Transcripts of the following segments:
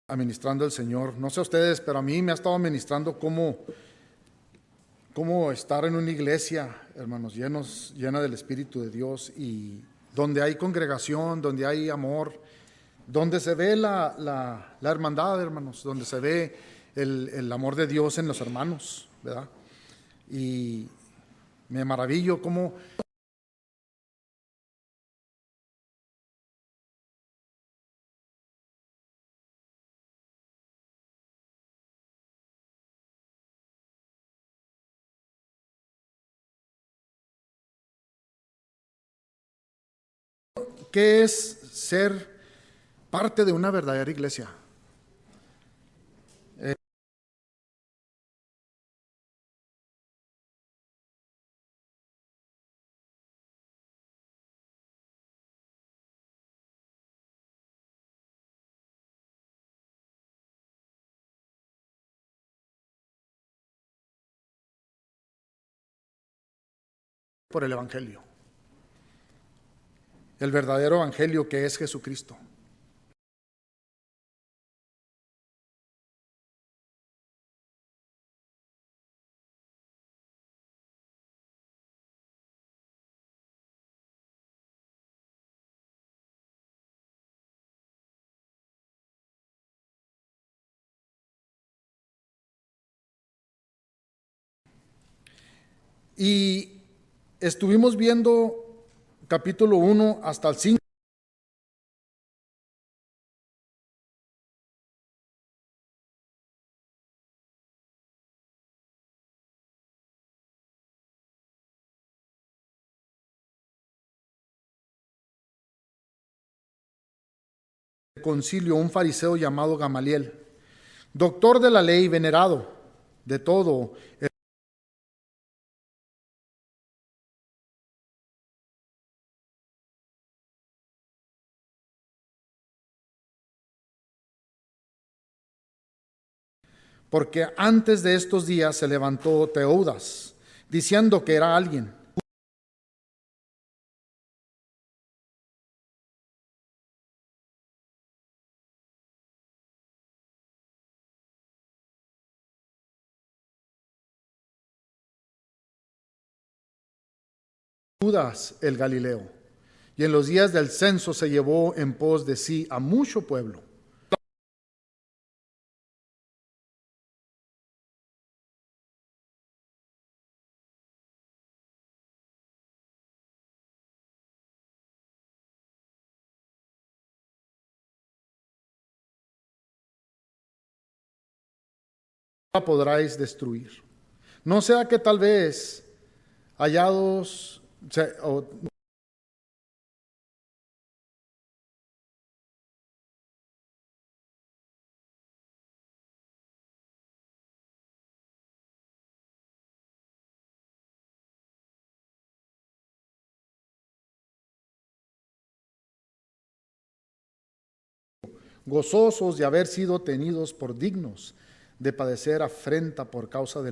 administrando el Señor. No sé a ustedes, pero a mí me ha estado administrando cómo estar en una iglesia, hermanos, llena del Espíritu de Dios, y donde hay congregación, donde hay amor, donde se ve la hermandad, hermanos, donde se ve el amor de Dios en los hermanos, ¿verdad? Y me maravillo cómo qué es ser parte de una verdadera iglesia. Por el Evangelio, el verdadero Evangelio que es Jesucristo. Y estuvimos viendo capítulo 1 hasta el 5. Concilio, un fariseo llamado Gamaliel, doctor de la ley, venerado de todo, porque antes de estos días se levantó Teudas, diciendo que era alguien. Judas el Galileo, y en los días del censo se llevó en pos de sí a mucho pueblo. La podráis destruir. No sea que tal vez hallados, gozosos de haber sido tenidos por dignos de padecer afrenta por causa de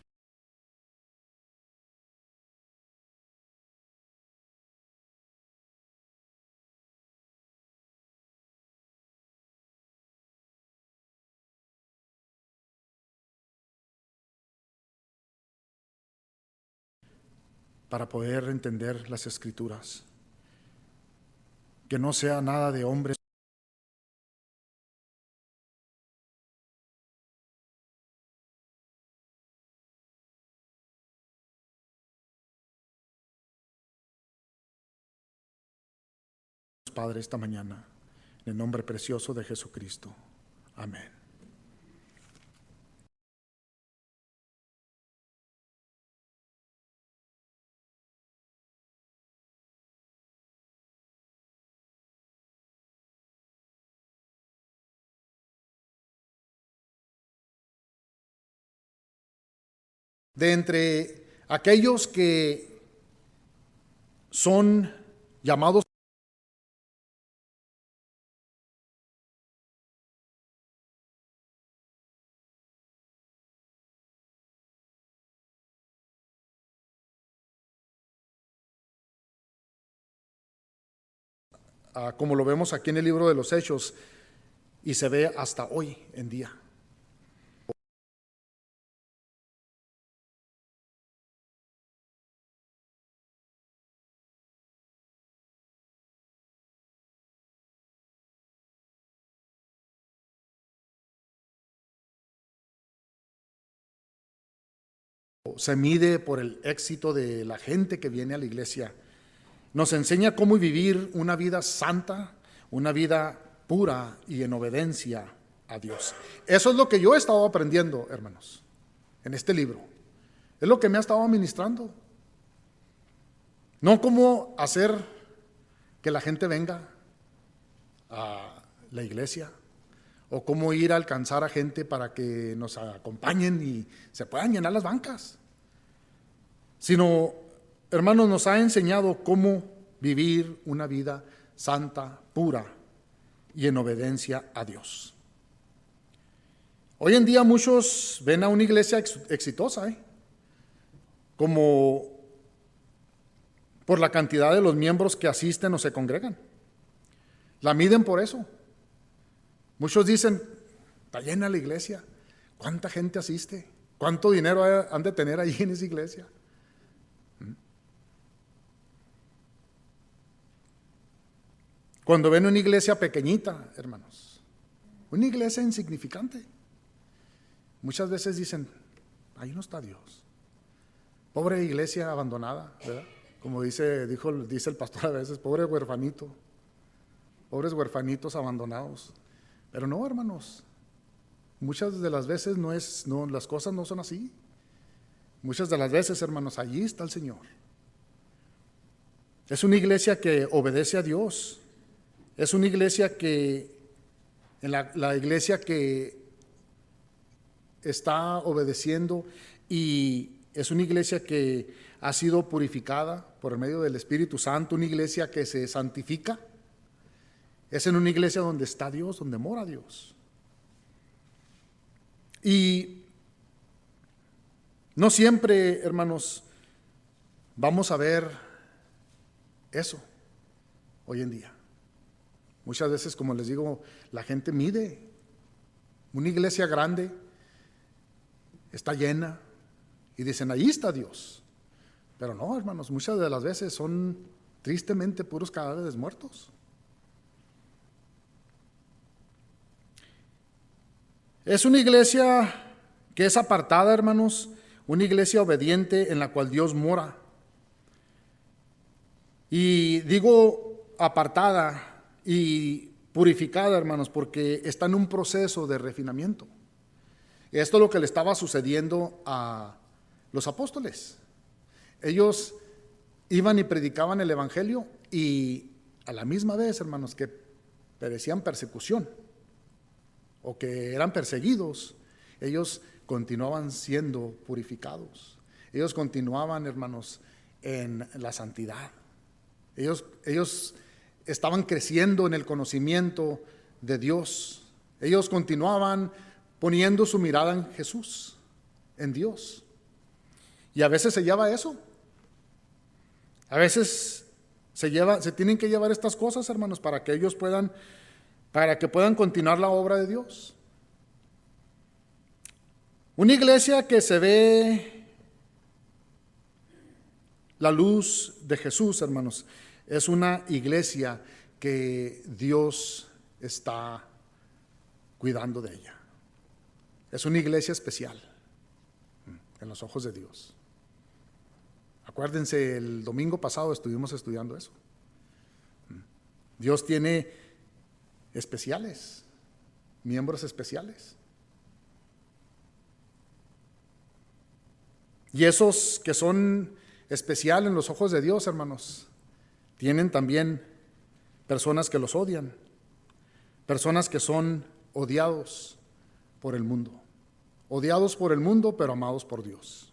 para poder entender las Escrituras. Que no sea nada de hombres. Padre, esta mañana, en el nombre precioso de Jesucristo. Amén. De entre aquellos que son llamados como lo vemos aquí en el libro de los Hechos, y se ve hasta hoy en día. Se mide por el éxito de la gente que viene a la iglesia. Nos enseña cómo vivir una vida santa, una vida pura y en obediencia a Dios. Eso es lo que yo he estado aprendiendo, hermanos, en este libro. Es lo que me ha estado ministrando. No cómo hacer que la gente venga a la iglesia, o cómo ir a alcanzar a gente para que nos acompañen y se puedan llenar las bancas, sino, hermanos, nos ha enseñado cómo vivir una vida santa, pura y en obediencia a Dios. Hoy en día muchos ven a una iglesia exitosa, como por la cantidad de los miembros que asisten o se congregan. La miden por eso. Muchos dicen, está llena la iglesia, ¿cuánta gente asiste? ¿Cuánto dinero han de tener ahí en esa iglesia? Cuando ven una iglesia pequeñita, hermanos, una iglesia insignificante, muchas veces dicen, ahí no está Dios. Pobre iglesia abandonada, ¿verdad? Como dice el pastor a veces, pobres huerfanitos abandonados. Pero no, hermanos, muchas de las veces las cosas no son así. Muchas de las veces, hermanos, allí está el Señor. Es una iglesia que obedece a Dios. Es una iglesia la iglesia que está obedeciendo, y es una iglesia que ha sido purificada por el medio del Espíritu Santo, una iglesia que se santifica. Es en una iglesia donde está Dios, donde mora Dios. Y no siempre, hermanos, vamos a ver eso hoy en día. Muchas veces, como les digo, la gente mide. Una iglesia grande está llena y dicen, ahí está Dios. Pero no, hermanos, muchas de las veces son tristemente puros cadáveres muertos. Es una iglesia que es apartada, hermanos, una iglesia obediente en la cual Dios mora. Y digo apartada y purificada, hermanos, porque está en un proceso de refinamiento. Esto es lo que le estaba sucediendo a los apóstoles. Ellos iban y predicaban el evangelio, y a la misma vez, hermanos, que perecían persecución o que eran perseguidos, ellos continuaban siendo purificados. Ellos continuaban, hermanos, en la santidad. Ellos estaban creciendo en el conocimiento de Dios. Ellos continuaban poniendo su mirada en Jesús, en Dios. Y a veces se lleva eso. A veces se tienen que llevar estas cosas, hermanos, para que puedan continuar la obra de Dios. Una iglesia que se ve la luz de Jesús, hermanos, es una iglesia que Dios está cuidando de ella. Es una iglesia especial en los ojos de Dios. Acuérdense, el domingo pasado estuvimos estudiando eso. Dios tiene especiales, miembros especiales. Y esos que son especiales en los ojos de Dios, hermanos, tienen también personas que los odian, personas que son odiados por el mundo, pero amados por Dios.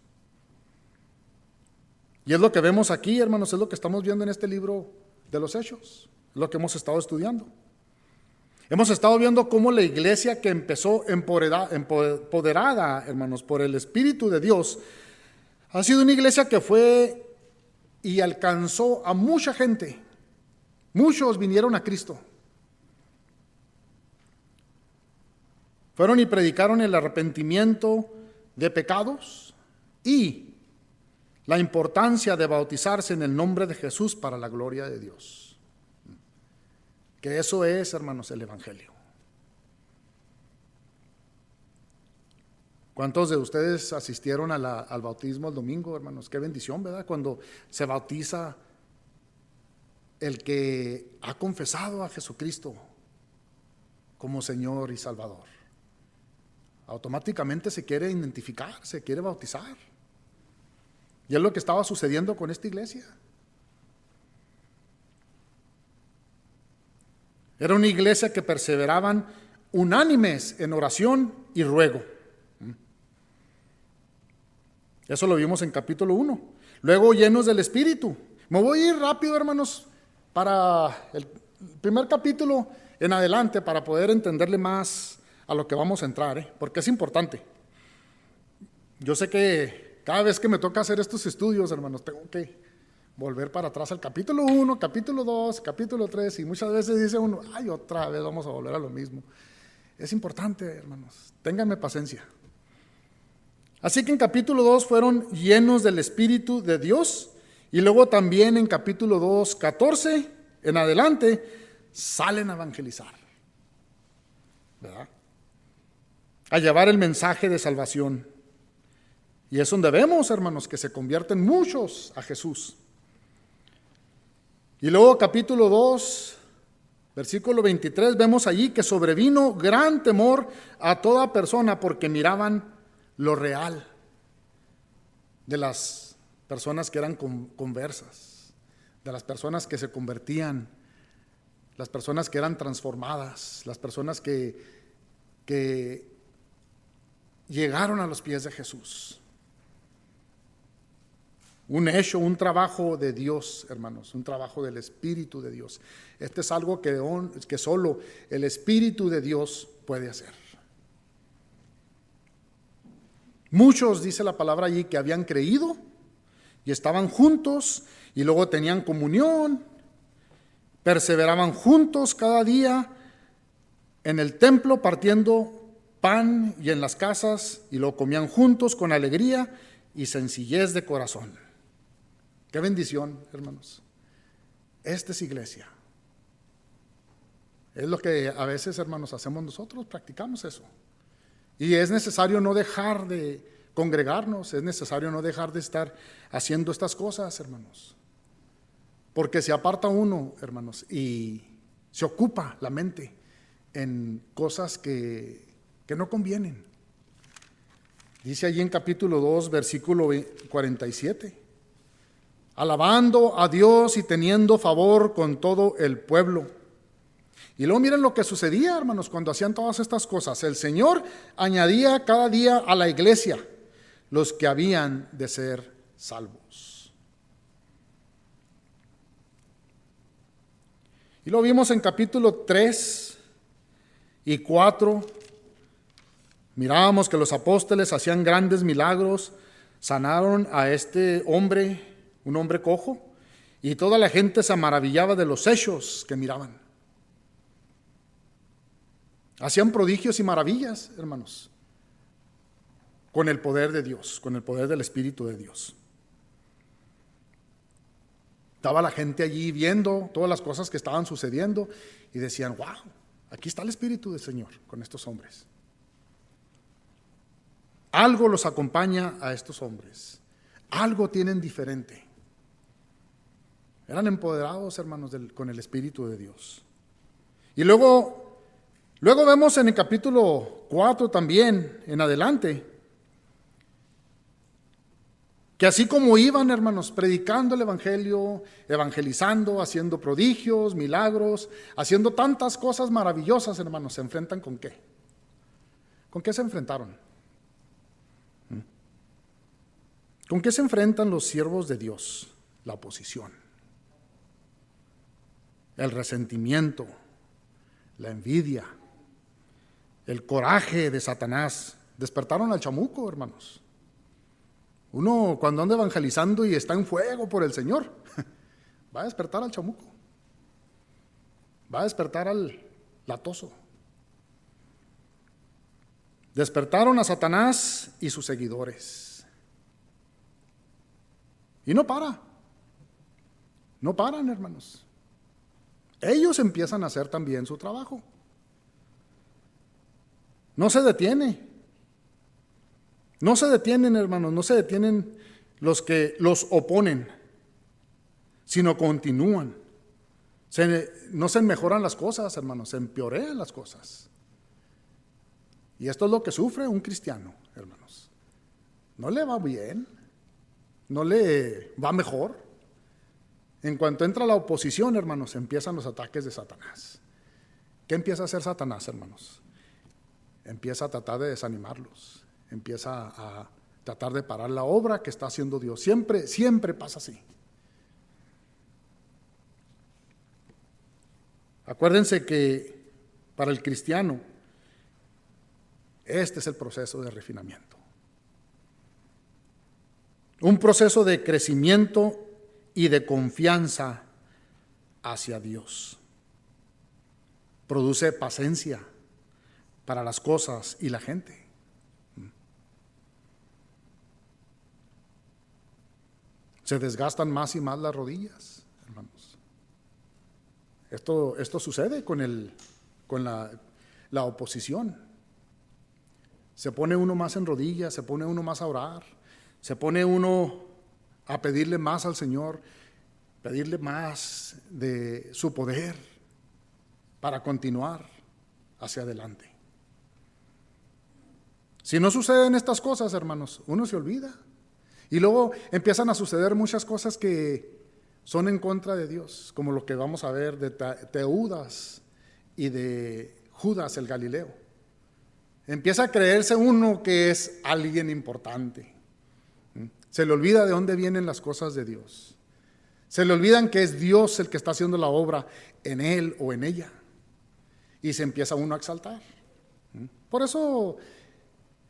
Y es lo que vemos aquí, hermanos, es lo que estamos viendo en este libro de los Hechos, es lo que hemos estado estudiando. Hemos estado viendo cómo la iglesia que empezó empoderada, hermanos, por el Espíritu de Dios, ha sido una iglesia que fue y alcanzó a mucha gente. Muchos vinieron a Cristo. Fueron y predicaron el arrepentimiento de pecados y la importancia de bautizarse en el nombre de Jesús para la gloria de Dios. Que eso es, hermanos, el Evangelio. ¿Cuántos de ustedes asistieron al bautismo el domingo, hermanos? Qué bendición, ¿verdad? Cuando se bautiza el que ha confesado a Jesucristo como Señor y Salvador. Automáticamente se quiere identificar, se quiere bautizar. Y es lo que estaba sucediendo con esta iglesia. Era una iglesia que perseveraban unánimes en oración y ruego. Eso lo vimos en capítulo 1. Luego llenos del Espíritu. Me voy a ir rápido, hermanos, para el primer capítulo en adelante, para poder entenderle más a lo que vamos a entrar, porque es importante. Yo sé que cada vez que me toca hacer estos estudios, hermanos, tengo que volver para atrás al capítulo 1, capítulo 2, capítulo 3, y muchas veces dice uno, ay, otra vez vamos a volver a lo mismo. Es importante, hermanos, ténganme paciencia. Así que en capítulo 2 fueron llenos del Espíritu de Dios, y luego también en capítulo 2, 14 en adelante, salen a evangelizar, ¿verdad? A llevar el mensaje de salvación. Y es donde vemos, hermanos, que se convierten muchos a Jesús. Y luego capítulo 2, versículo 23, vemos allí que sobrevino gran temor a toda persona porque miraban lo real de las personas que eran conversas, de las personas que se convertían, las personas que eran transformadas, las personas que llegaron a los pies de Jesús. Un hecho, un trabajo de Dios, hermanos, un trabajo del Espíritu de Dios. Este es algo que solo el Espíritu de Dios puede hacer. Muchos, dice la palabra allí, que habían creído y estaban juntos y luego tenían comunión, perseveraban juntos cada día en el templo partiendo pan y en las casas y lo comían juntos con alegría y sencillez de corazón. Qué bendición, hermanos. Esta es iglesia. Es lo que a veces, hermanos, hacemos nosotros, practicamos eso. Y es necesario no dejar de congregarnos, es necesario no dejar de estar haciendo estas cosas, hermanos. Porque se aparta uno, hermanos, y se ocupa la mente en cosas que no convienen. Dice allí en capítulo 2, versículo 47. Alabando a Dios y teniendo favor con todo el pueblo. Y luego miren lo que sucedía, hermanos, cuando hacían todas estas cosas. El Señor añadía cada día a la iglesia los que habían de ser salvos. Y lo vimos en capítulo 3 y 4. Mirábamos que los apóstoles hacían grandes milagros, sanaron a este hombre, un hombre cojo, y toda la gente se maravillaba de los hechos que miraban. Hacían prodigios y maravillas, hermanos, con el poder de Dios, con el poder del Espíritu de Dios. Estaba la gente allí viendo todas las cosas que estaban sucediendo y decían, wow, aquí está el Espíritu del Señor con estos hombres. Algo los acompaña a estos hombres, algo tienen diferente. Eran empoderados, hermanos, con el Espíritu de Dios. Y luego vemos en el capítulo 4 también, en adelante, que así como iban, hermanos, predicando el Evangelio, evangelizando, haciendo prodigios, milagros, haciendo tantas cosas maravillosas, hermanos, ¿se enfrentan con qué? ¿Con qué se enfrentaron? ¿Con qué se enfrentan los siervos de Dios? La oposición, el resentimiento, la envidia, el coraje de Satanás. Despertaron al chamuco, hermanos. Uno cuando anda evangelizando y está en fuego por el Señor, va a despertar al chamuco, va a despertar al latoso. Despertaron a Satanás y sus seguidores. Y no paran, hermanos. Ellos empiezan a hacer también su trabajo. No se detiene. No se detienen, hermanos, no se detienen los que los oponen, sino continúan. No se mejoran las cosas, hermanos, se empeoran las cosas. Y esto es lo que sufre un cristiano, hermanos. No le va bien, no le va mejor. En cuanto entra la oposición, hermanos, empiezan los ataques de Satanás. ¿Qué empieza a hacer Satanás, hermanos? Empieza a tratar de desanimarlos, empieza a tratar de parar la obra que está haciendo Dios. Siempre pasa así. Acuérdense que para el cristiano este es el proceso de refinamiento. Un proceso de crecimiento y de confianza hacia Dios. Produce paciencia para las cosas y la gente. Se desgastan más y más las rodillas, hermanos. Esto sucede con la oposición. Se pone uno más en rodillas, se pone uno más a orar, se pone uno a pedirle más al Señor, pedirle más de su poder para continuar hacia adelante. Si no suceden estas cosas, hermanos, uno se olvida. Y luego empiezan a suceder muchas cosas que son en contra de Dios, como lo que vamos a ver de Teudas y de Judas el Galileo. Empieza a creerse uno que es alguien importante. Se le olvida de dónde vienen las cosas de Dios. Se le olvidan que es Dios el que está haciendo la obra en él o en ella. Y se empieza uno a exaltar. Por eso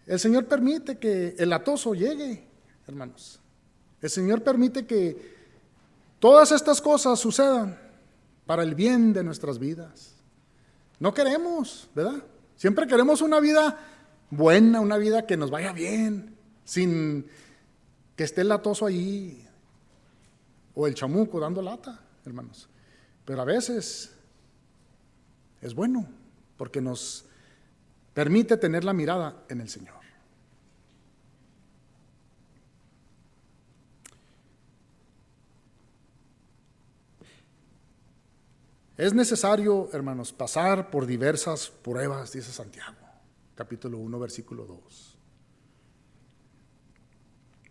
el Señor permite que el atoso llegue, hermanos. El Señor permite que todas estas cosas sucedan para el bien de nuestras vidas. No queremos, ¿verdad? Siempre queremos una vida buena, una vida que nos vaya bien, sin que esté el latoso ahí o el chamuco dando lata, hermanos. Pero a veces es bueno porque nos permite tener la mirada en el Señor. Es necesario, hermanos, pasar por diversas pruebas, dice Santiago, capítulo 1, versículo 2.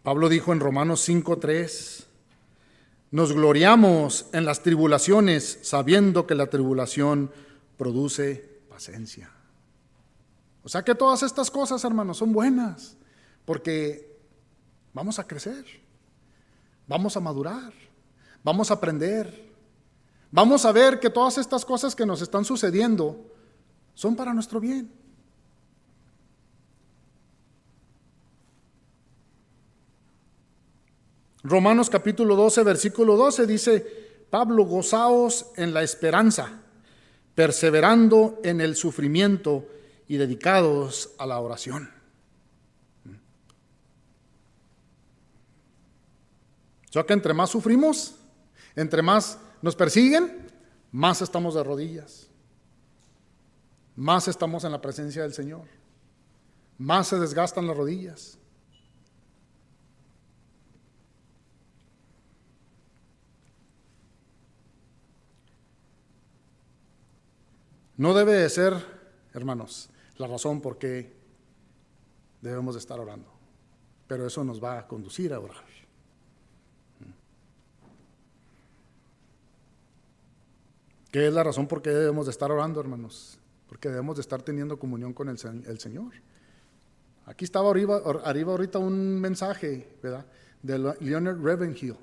Pablo dijo en Romanos 5:3, nos gloriamos en las tribulaciones, sabiendo que la tribulación produce paciencia. O sea que todas estas cosas, hermanos, son buenas, porque vamos a crecer, vamos a madurar, vamos a aprender. Vamos a ver que todas estas cosas que nos están sucediendo son para nuestro bien. Romanos capítulo 12, versículo 12 dice, Pablo, gozaos en la esperanza, perseverando en el sufrimiento y dedicados a la oración. O sea que entre más sufrimos, entre más nos persiguen, más estamos de rodillas, más estamos en la presencia del Señor, más se desgastan las rodillas. No debe de ser, hermanos, la razón por qué debemos de estar orando, pero eso nos va a conducir a orar. ¿Qué es la razón por qué debemos de estar orando, hermanos? Porque debemos de estar teniendo comunión con el Señor. Aquí estaba arriba ahorita un mensaje, ¿verdad?, de Leonard Ravenhill.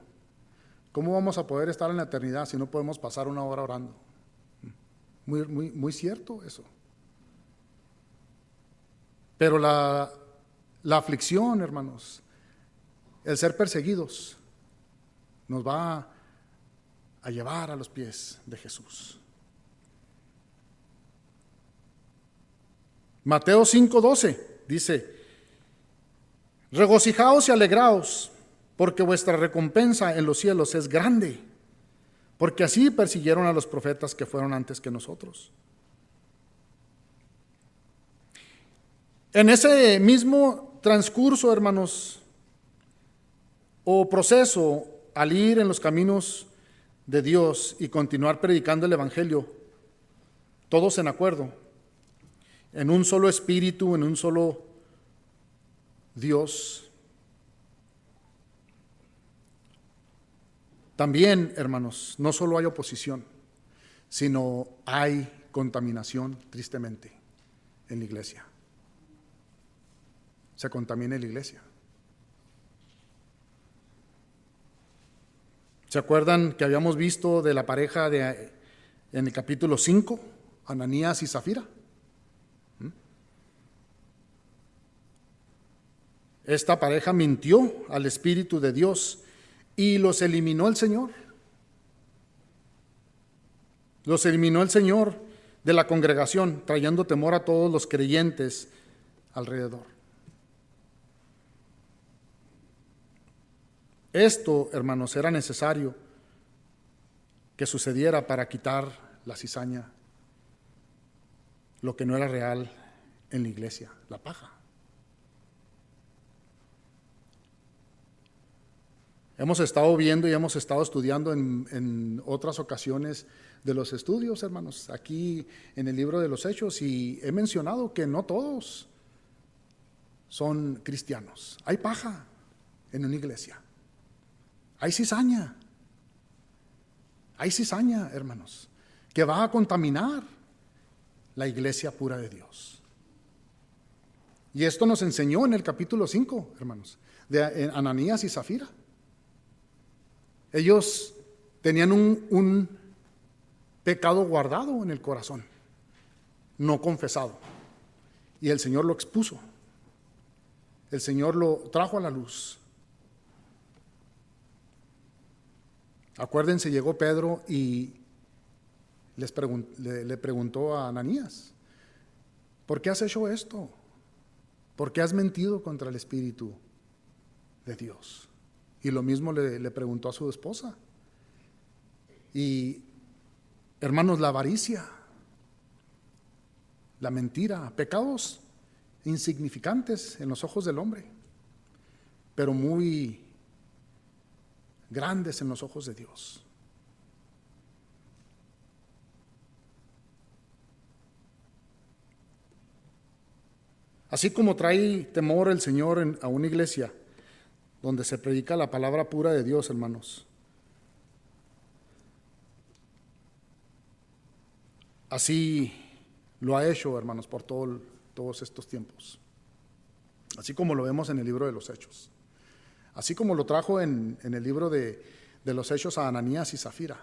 ¿Cómo vamos a poder estar en la eternidad si no podemos pasar una hora orando? Muy cierto eso. Pero la aflicción, hermanos, el ser perseguidos, nos va a llevar a los pies de Jesús. Mateo 5:12 dice: regocijaos y alegraos, porque vuestra recompensa en los cielos es grande, porque así persiguieron a los profetas que fueron antes que nosotros. En ese mismo transcurso, hermanos, o proceso, al ir en los caminos de Dios y continuar predicando el Evangelio, todos en acuerdo, en un solo espíritu, en un solo Dios. También, hermanos, no solo hay oposición, sino hay contaminación, tristemente, en la iglesia. Se contamina la iglesia. ¿Se acuerdan que habíamos visto de la pareja en el capítulo 5, Ananías y Zafira? Esta pareja mintió al Espíritu de Dios y los eliminó el Señor. Los eliminó el Señor de la congregación, trayendo temor a todos los creyentes alrededor. Esto, hermanos, era necesario que sucediera para quitar la cizaña, lo que no era real en la iglesia, la paja. Hemos estado viendo y hemos estado estudiando en otras ocasiones de los estudios, hermanos, aquí en el libro de los Hechos, y he mencionado que no todos son cristianos. Hay paja en una iglesia. Hay cizaña, hermanos, que va a contaminar la iglesia pura de Dios. Y esto nos enseñó en el capítulo 5, hermanos, de Ananías y Zafira. Ellos tenían un pecado guardado en el corazón, no confesado, y el Señor lo expuso. El Señor lo trajo a la luz. Acuérdense, llegó Pedro y le preguntó a Ananías: ¿por qué has hecho esto? ¿Por qué has mentido contra el Espíritu de Dios? Y lo mismo le preguntó a su esposa. Y, hermanos, la avaricia, la mentira, pecados insignificantes en los ojos del hombre, pero muy grandes en los ojos de Dios. Así como trae temor el Señor a una iglesia donde se predica la palabra pura de Dios, hermanos, así lo ha hecho, hermanos, por todos estos tiempos. Así como lo vemos en el libro de los Hechos. Así como lo trajo en el libro de los Hechos a Ananías y Zafira,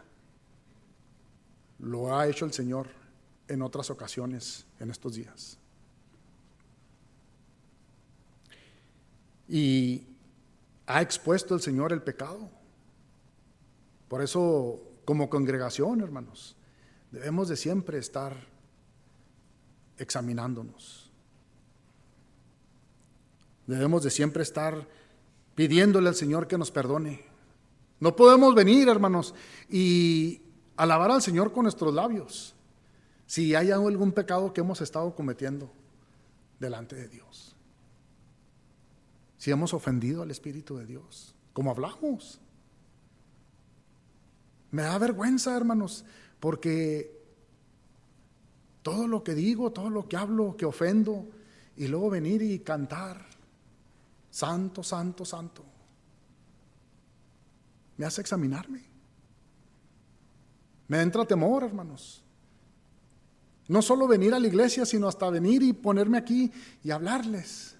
lo ha hecho el Señor en otras ocasiones en estos días. Y ha expuesto el Señor el pecado. Por eso, como congregación, hermanos, debemos de siempre estar examinándonos. Debemos de siempre estar pidiéndole al Señor que nos perdone. No podemos venir, hermanos, y alabar al Señor con nuestros labios si hay algún pecado que hemos estado cometiendo delante de Dios. Si hemos ofendido al Espíritu de Dios, como hablamos. Me da vergüenza, hermanos, porque todo lo que digo, todo lo que hablo, que ofendo, y luego venir y cantar: santo, santo, santo. Me hace examinarme. Me entra temor, hermanos. No solo venir a la iglesia, sino hasta venir y ponerme aquí y hablarles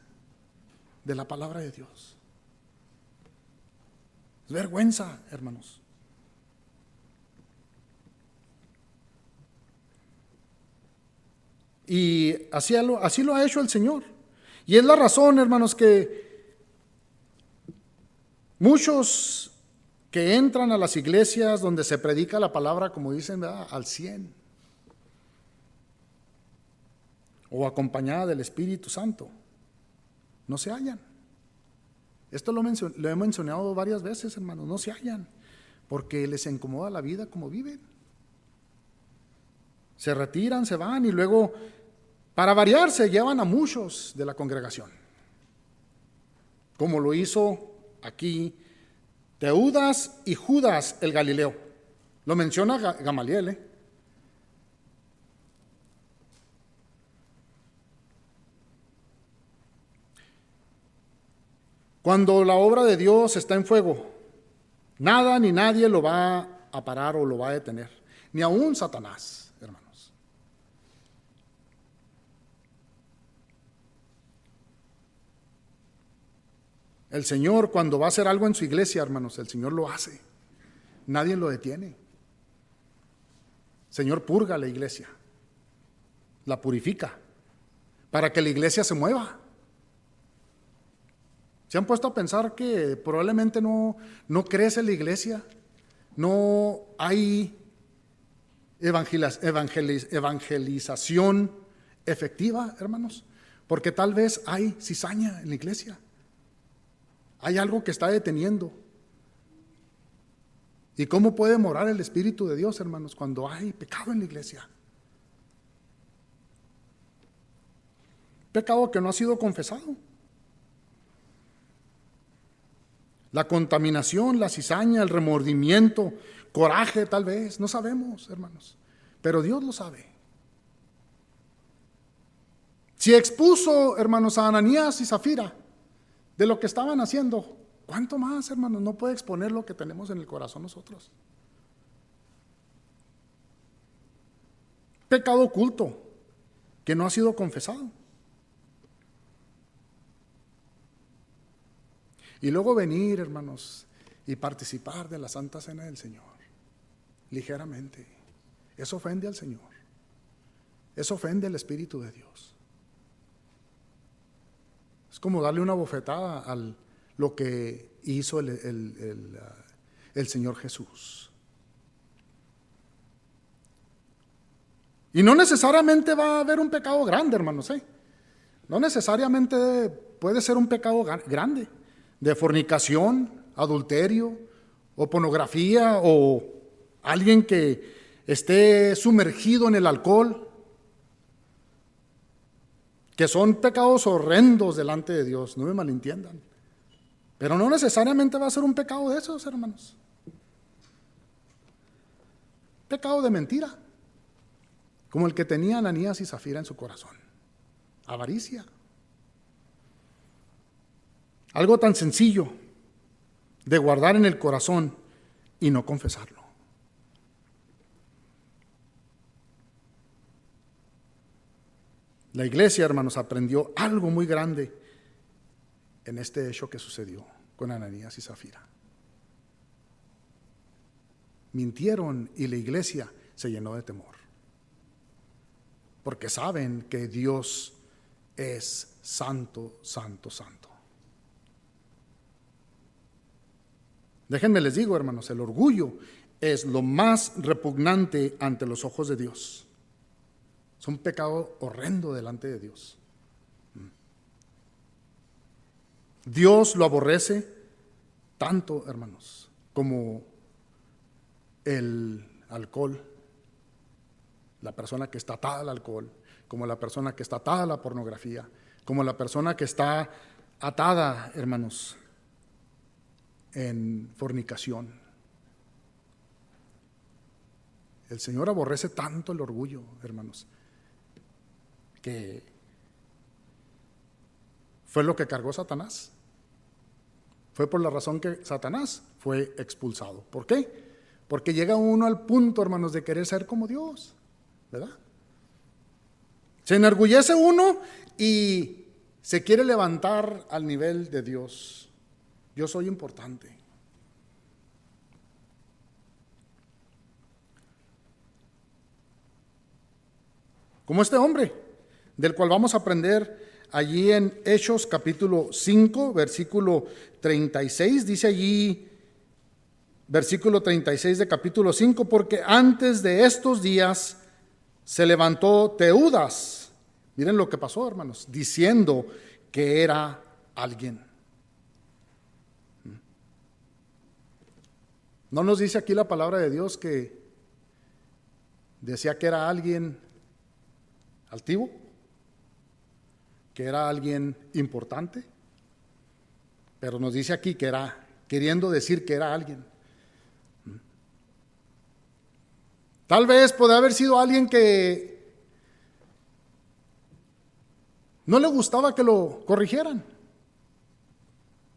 de la palabra de Dios. Es vergüenza, hermanos. Y así lo ha hecho el Señor. Y es la razón, hermanos, que muchos que entran a las iglesias donde se predica la palabra, como dicen, ¿verdad?, al 100, o acompañada del Espíritu Santo, no se hallan. Esto lo he mencionado varias veces, hermanos, no se hallan, porque les incomoda la vida como viven. Se retiran, se van y luego, para variar, se llevan a muchos de la congregación, como lo hizo aquí Teudas y Judas el Galileo. Lo menciona Gamaliel, Cuando la obra de Dios está en fuego, nada ni nadie lo va a parar o lo va a detener, ni aún Satanás, hermanos. El Señor, cuando va a hacer algo en su iglesia, hermanos, el Señor lo hace. Nadie lo detiene. El Señor purga la iglesia, la purifica, para que la iglesia se mueva. ¿Se han puesto a pensar que probablemente no crece la iglesia? No hay evangelización efectiva, hermanos, porque tal vez hay cizaña en la iglesia. Hay algo que está deteniendo. ¿Y cómo puede morar el Espíritu de Dios, hermanos, cuando hay pecado en la iglesia? Pecado que no ha sido confesado. La contaminación, la cizaña, el remordimiento, coraje tal vez, no sabemos, hermanos, pero Dios lo sabe. Si expuso, hermanos, a Ananías y Zafira de lo que estaban haciendo, ¿cuánto más, hermanos, no puede exponer lo que tenemos en el corazón nosotros? Pecado oculto que no ha sido confesado. Y luego venir, hermanos, y participar de la Santa Cena del Señor, ligeramente. Eso ofende al Señor. Eso ofende al Espíritu de Dios. Es como darle una bofetada a lo que hizo el Señor Jesús. Y no necesariamente va a haber un pecado grande, hermanos. No necesariamente puede ser un pecado grande, de fornicación, adulterio o pornografía, o alguien que esté sumergido en el alcohol, que son pecados horrendos delante de Dios, no me malentiendan, pero no necesariamente va a ser un pecado de esos, hermanos. Pecado de mentira, como el que tenía Ananías y Zafira en su corazón. Avaricia. Algo tan sencillo de guardar en el corazón y no confesarlo. La iglesia, hermanos, aprendió algo muy grande en este hecho que sucedió con Ananías y Zafira. Mintieron y la iglesia se llenó de temor, porque saben que Dios es santo, santo, santo. Déjenme les digo, hermanos, el orgullo es lo más repugnante ante los ojos de Dios. Es un pecado horrendo delante de Dios. Dios lo aborrece tanto, hermanos, como el alcohol, la persona que está atada al alcohol, como la persona que está atada a la pornografía, como la persona que está atada, hermanos, en fornicación. El Señor aborrece tanto el orgullo, hermanos, que fue lo que cargó Satanás. Fue por la razón que Satanás fue expulsado. ¿Por qué? Porque llega uno al punto, hermanos, de querer ser como Dios, ¿verdad? Se enorgullece uno y se quiere levantar al nivel de Dios. Yo soy importante. Como este hombre, del cual vamos a aprender allí en Hechos capítulo 5, versículo 36, dice allí, versículo 36 de capítulo 5, porque antes de estos días se levantó Teudas, miren lo que pasó, hermanos, diciendo que era alguien. ¿No nos dice aquí la palabra de Dios que decía que era alguien altivo? ¿Que era alguien importante? Pero nos dice aquí que era, queriendo decir que era alguien. Tal vez puede haber sido alguien que no le gustaba que lo corrigieran.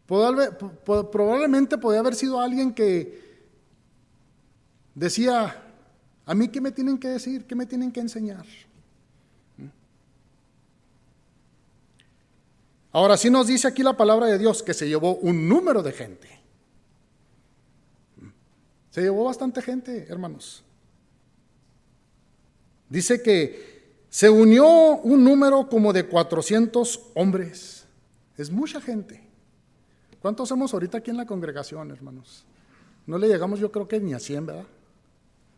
Probablemente podía haber sido alguien que decía: ¿a mí qué me tienen que decir? ¿Qué me tienen que enseñar? Ahora sí nos dice aquí la palabra de Dios que se llevó un número de gente. Se llevó bastante gente, hermanos. Dice que se unió un número como de 400 hombres. Es mucha gente. ¿Cuántos somos ahorita aquí en la congregación, hermanos? No le llegamos, yo creo que ni a 100, ¿verdad?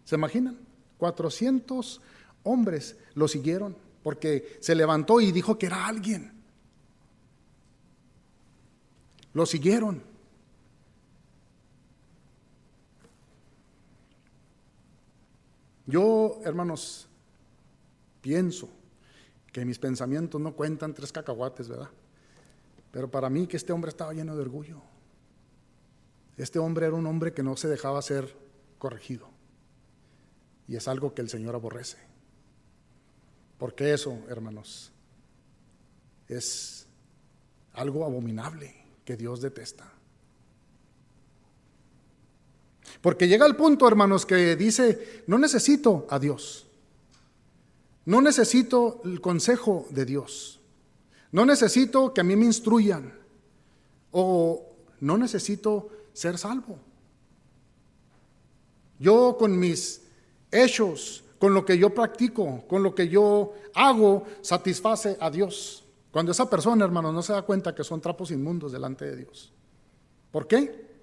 ¿Se imaginan? 400 hombres lo siguieron porque se levantó y dijo que era alguien. Lo siguieron. Yo, hermanos, pienso que mis pensamientos no cuentan 3 cacahuates, ¿verdad? Pero para mí que este hombre estaba lleno de orgullo. Este hombre era un hombre que no se dejaba ser corregido. Y es algo que el Señor aborrece. Porque eso, hermanos, es algo abominable que Dios detesta. Porque llega el punto, hermanos, que dice: no necesito a Dios. No necesito el consejo de Dios. No necesito que a mí me instruyan. O no necesito ser salvo. Yo con mis hechos, con lo que yo practico, con lo que yo hago, satisface a Dios. Cuando esa persona, hermanos, no se da cuenta que son trapos inmundos delante de Dios. ¿Por qué?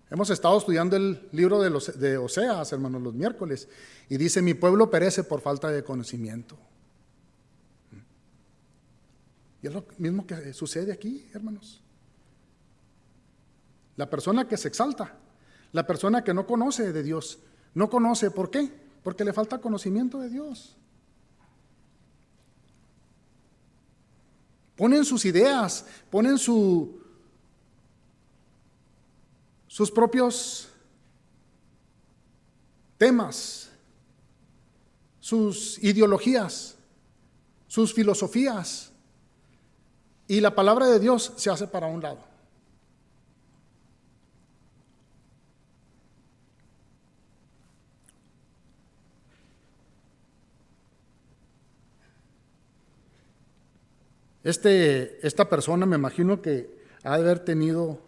Hemos estado estudiando el libro de Oseas, hermanos, los miércoles, y dice: mi pueblo perece por falta de conocimiento. Y es lo mismo que sucede aquí, hermanos. La persona que se exalta, la persona que no conoce de Dios, no conoce. ¿Por qué? Porque le falta conocimiento de Dios. Ponen sus ideas, ponen sus propios temas, sus ideologías, sus filosofías, y la palabra de Dios se hace para un lado. Esta persona, me imagino que ha de haber tenido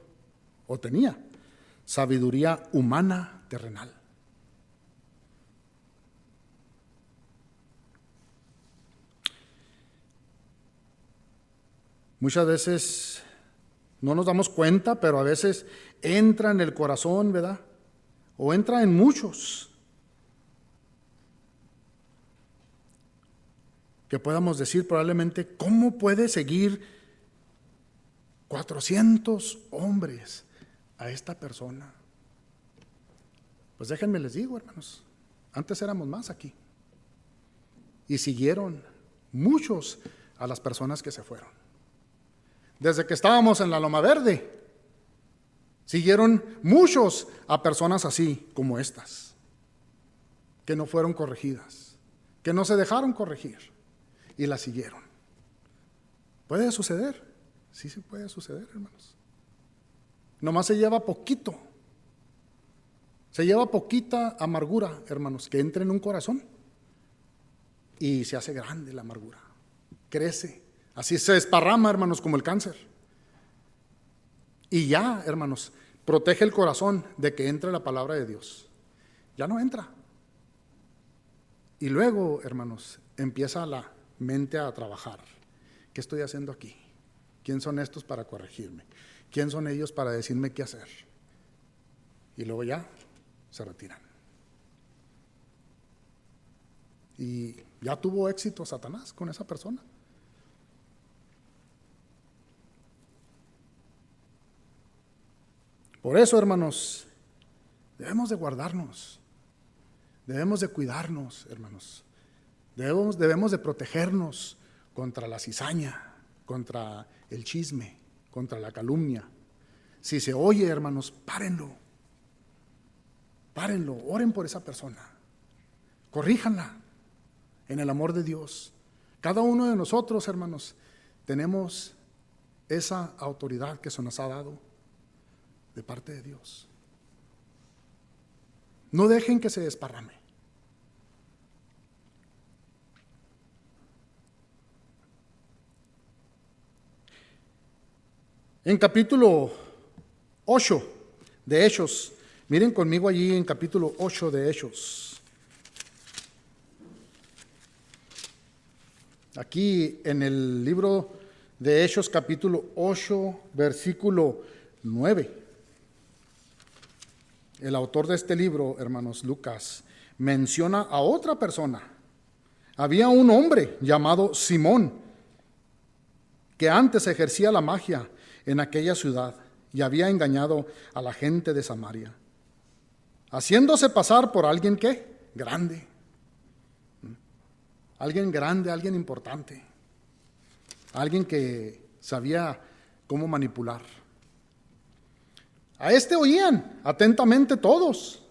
o tenía sabiduría humana terrenal. Muchas veces no nos damos cuenta, pero a veces entra en el corazón, ¿verdad? O entra en muchos, que podamos decir probablemente: ¿cómo puede seguir 400 hombres a esta persona? Pues déjenme les digo, hermanos, antes éramos más aquí. Y siguieron muchos a las personas que se fueron. Desde que estábamos en la Loma Verde, siguieron muchos a personas así como estas, que no fueron corregidas, que no se dejaron corregir y las siguieron. ¿Puede suceder? Sí, sí puede suceder, hermanos. Nomás se lleva poquito. Se lleva poquita amargura, hermanos, que entra en un corazón y se hace grande la amargura. Crece. Así se desparrama, hermanos, como el cáncer. Y ya, hermanos, protege el corazón de que entre la palabra de Dios. Ya no entra. Y luego, hermanos, empieza la mente a trabajar. ¿Qué estoy haciendo aquí? ¿Quién son estos para corregirme? ¿Quién son ellos para decirme qué hacer? Y luego ya se retiran. Y ya tuvo éxito Satanás con esa persona. Por eso, hermanos, debemos de guardarnos, debemos de cuidarnos, hermanos. Debemos de protegernos contra la cizaña, contra el chisme, contra la calumnia. Si se oye, hermanos, párenlo, oren por esa persona, corríjanla en el amor de Dios. Cada uno de nosotros, hermanos, tenemos esa autoridad que se nos ha dado de parte de Dios. No dejen que se desparrame. En capítulo 8 de Hechos, miren conmigo allí en capítulo 8 de Hechos. Aquí en el libro de Hechos, capítulo 8, versículo 9. El autor de este libro, hermanos, Lucas, menciona a otra persona. Había un hombre llamado Simón, que antes ejercía la magia en aquella ciudad y había engañado a la gente de Samaria, haciéndose pasar por alguien ¿qué? Grande. Alguien grande, alguien importante. Alguien que sabía cómo manipular. A este oían atentamente todos.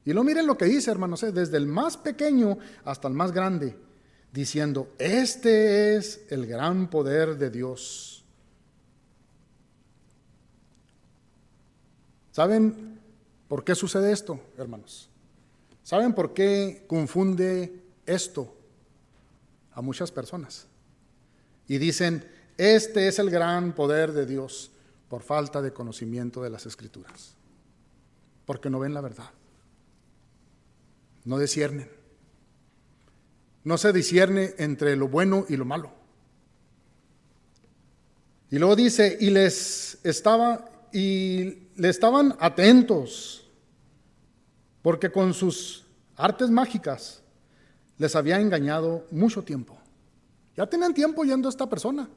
Y luego miren lo que dice, hermanos, desde el más pequeño hasta el más grande, diciendo, este es el gran poder de Dios. ¿Saben por qué sucede esto, hermanos? ¿Saben por qué confunde esto a muchas personas? Y dicen, este es el gran poder de Dios, por falta de conocimiento de las Escrituras. Porque no ven la verdad. No disciernen. No se discierne entre lo bueno y lo malo. Y luego dice, y le estaban atentos, porque con sus artes mágicas les había engañado mucho tiempo. Ya tenían tiempo yendo a esta persona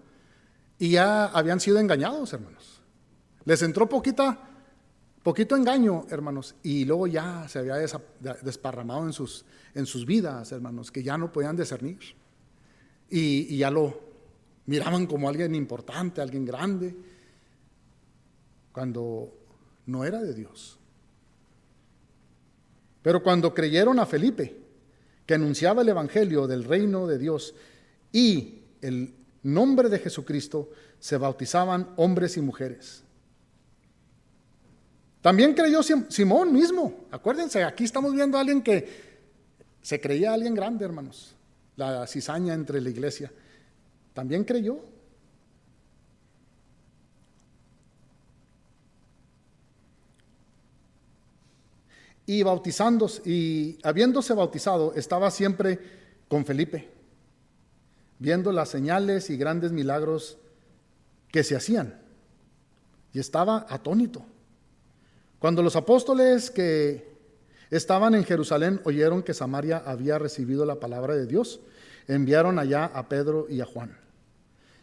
y ya habían sido engañados, hermanos. Les entró poquito engaño, hermanos, y luego ya se había desparramado en sus vidas, hermanos, que ya no podían discernir. Y ya lo miraban como alguien importante, alguien grande, cuando no era de Dios. Pero cuando creyeron a Felipe, que anunciaba el evangelio del reino de Dios y el nombre de Jesucristo, se bautizaban hombres y mujeres. También creyó Simón mismo. Acuérdense, aquí estamos viendo a alguien que se creía alguien grande, hermanos. La cizaña entre la iglesia. También creyó. Y habiéndose bautizado, estaba siempre con Felipe, viendo las señales y grandes milagros que se hacían. Y estaba atónito. Cuando los apóstoles que estaban en Jerusalén oyeron que Samaria había recibido la palabra de Dios, enviaron allá a Pedro y a Juan.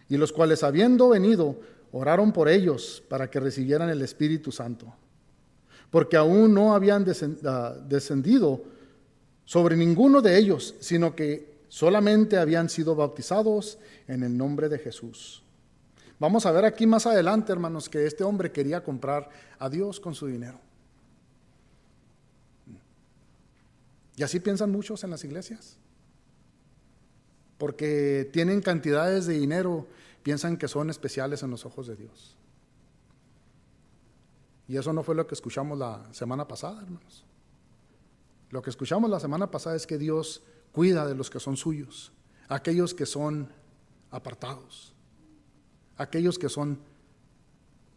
Y los cuales, habiendo venido, oraron por ellos para que recibieran el Espíritu Santo, porque aún no habían descendido sobre ninguno de ellos, sino que solamente habían sido bautizados en el nombre de Jesús. Vamos a ver aquí más adelante, hermanos, que este hombre quería comprar a Dios con su dinero. Y así piensan muchos en las iglesias. Porque tienen cantidades de dinero, piensan que son especiales en los ojos de Dios. Y eso no fue lo que escuchamos la semana pasada, hermanos. Lo que escuchamos la semana pasada es que Dios cuida de los que son suyos, aquellos que son apartados, aquellos que son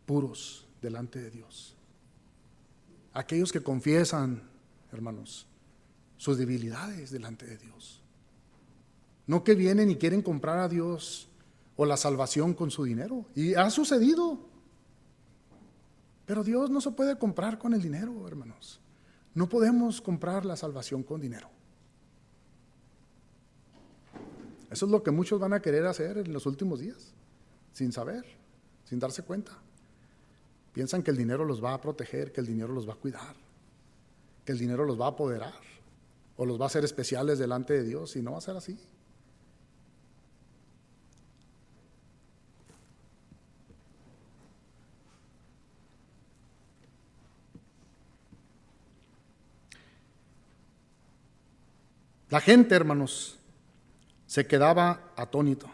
puros delante de Dios, aquellos que confiesan, hermanos, sus debilidades delante de Dios. No que vienen y quieren comprar a Dios o la salvación con su dinero. Y ha sucedido. Pero Dios no se puede comprar con el dinero, hermanos. No podemos comprar la salvación con dinero. Eso es lo que muchos van a querer hacer en los últimos días, sin saber, sin darse cuenta. Piensan que el dinero los va a proteger, que el dinero los va a cuidar, que el dinero los va a apoderar o los va a hacer especiales delante de Dios, y no va a ser así. La gente, hermanos, se quedaba atónitos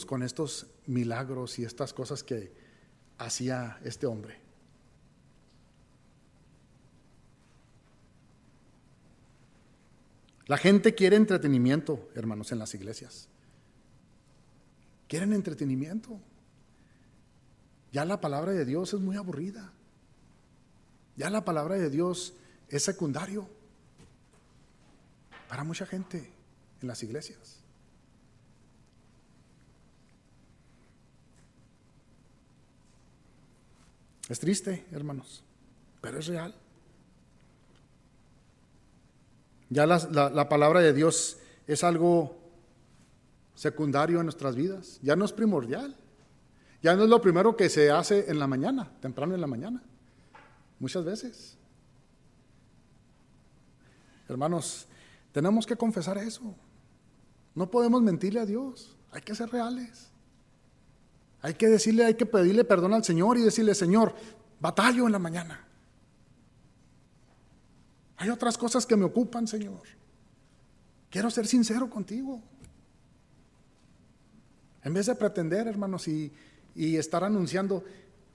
con estos milagros y estas cosas que hacía este hombre. La gente quiere entretenimiento, hermanos, en las iglesias. Quieren entretenimiento. Ya la palabra de Dios es muy aburrida. Ya la palabra de Dios es secundario para mucha gente en las iglesias. Es triste, hermanos, pero es real. Ya la palabra de Dios es algo secundario en nuestras vidas. Ya no es primordial. Ya no es lo primero que se hace en la mañana, temprano en la mañana. Muchas veces. Hermanos, tenemos que confesar eso. No podemos mentirle a Dios. Hay que ser reales. Hay que pedirle perdón al Señor y decirle: Señor, batallo en la mañana. Hay otras cosas que me ocupan, Señor. Quiero ser sincero contigo. En vez de pretender, hermanos, y estar anunciando,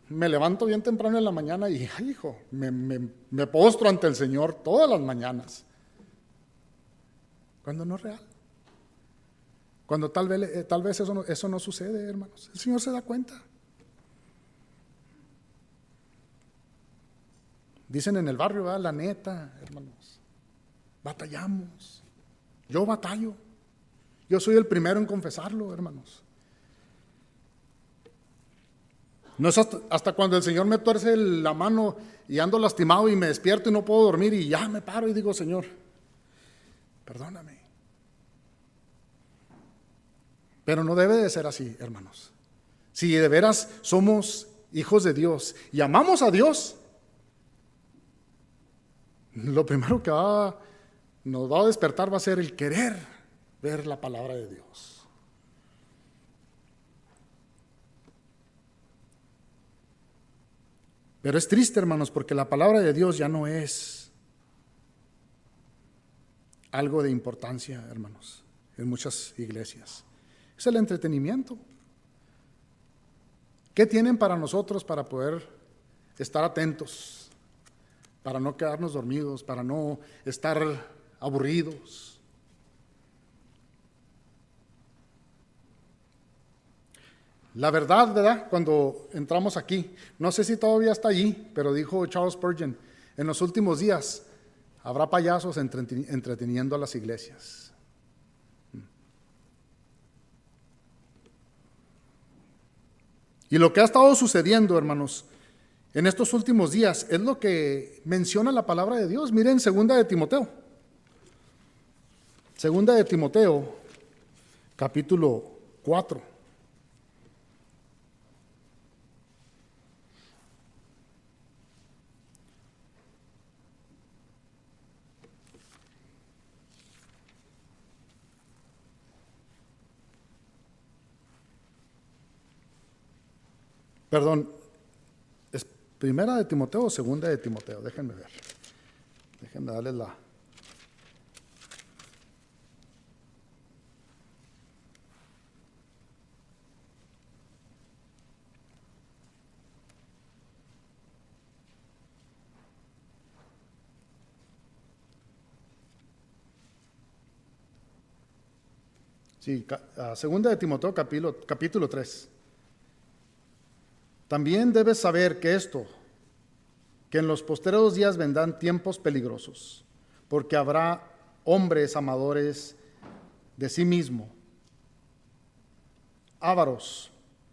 me levanto bien temprano en la mañana y, ay, hijo, me postro ante el Señor todas las mañanas. Cuando no es real. Cuando tal vez eso no sucede, hermanos. El Señor se da cuenta. Dicen en el barrio, ¿verdad? La neta, hermanos. Batallamos. Yo batallo. Yo soy el primero en confesarlo, hermanos. No es hasta cuando el Señor me tuerce la mano y ando lastimado y me despierto y no puedo dormir y ya me paro y digo: Señor, perdóname. Pero no debe de ser así, hermanos. Si de veras somos hijos de Dios y amamos a Dios, lo primero que nos va a despertar va a ser el querer ver la palabra de Dios. Pero es triste, hermanos, porque la palabra de Dios ya no es algo de importancia, hermanos, en muchas iglesias. Es el entretenimiento. ¿Qué tienen para nosotros para poder estar atentos? Para no quedarnos dormidos, para no estar aburridos. La verdad, cuando entramos aquí, no sé si todavía está allí, pero dijo Charles Spurgeon: en los últimos días habrá payasos entreteniendo a las iglesias. Y lo que ha estado sucediendo, hermanos, en estos últimos días es lo que menciona la palabra de Dios. Miren, segunda de Timoteo, capítulo 4. Perdón, ¿es primera de Timoteo o segunda de Timoteo? Déjenme ver. Déjenme darles la... Sí, segunda de Timoteo, capítulo 3. También debes saber que en los postreros días vendrán tiempos peligrosos, porque habrá hombres amadores de sí mismo, ávaros,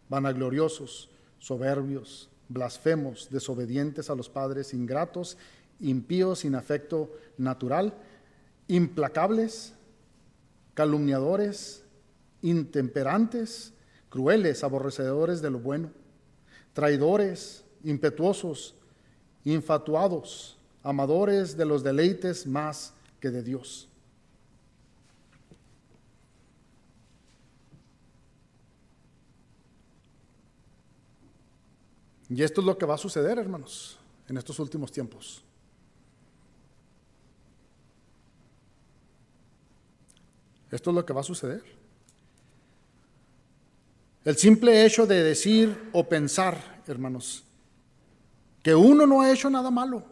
vanagloriosos, soberbios, blasfemos, desobedientes a los padres, ingratos, impíos, sin afecto natural, implacables, calumniadores, intemperantes, crueles, aborrecedores de lo bueno, traidores, impetuosos, infatuados, amadores de los deleites más que de Dios. Y esto es lo que va a suceder, hermanos, en estos últimos tiempos. Esto es lo que va a suceder. El simple hecho de decir o pensar, hermanos, que uno no ha hecho nada malo,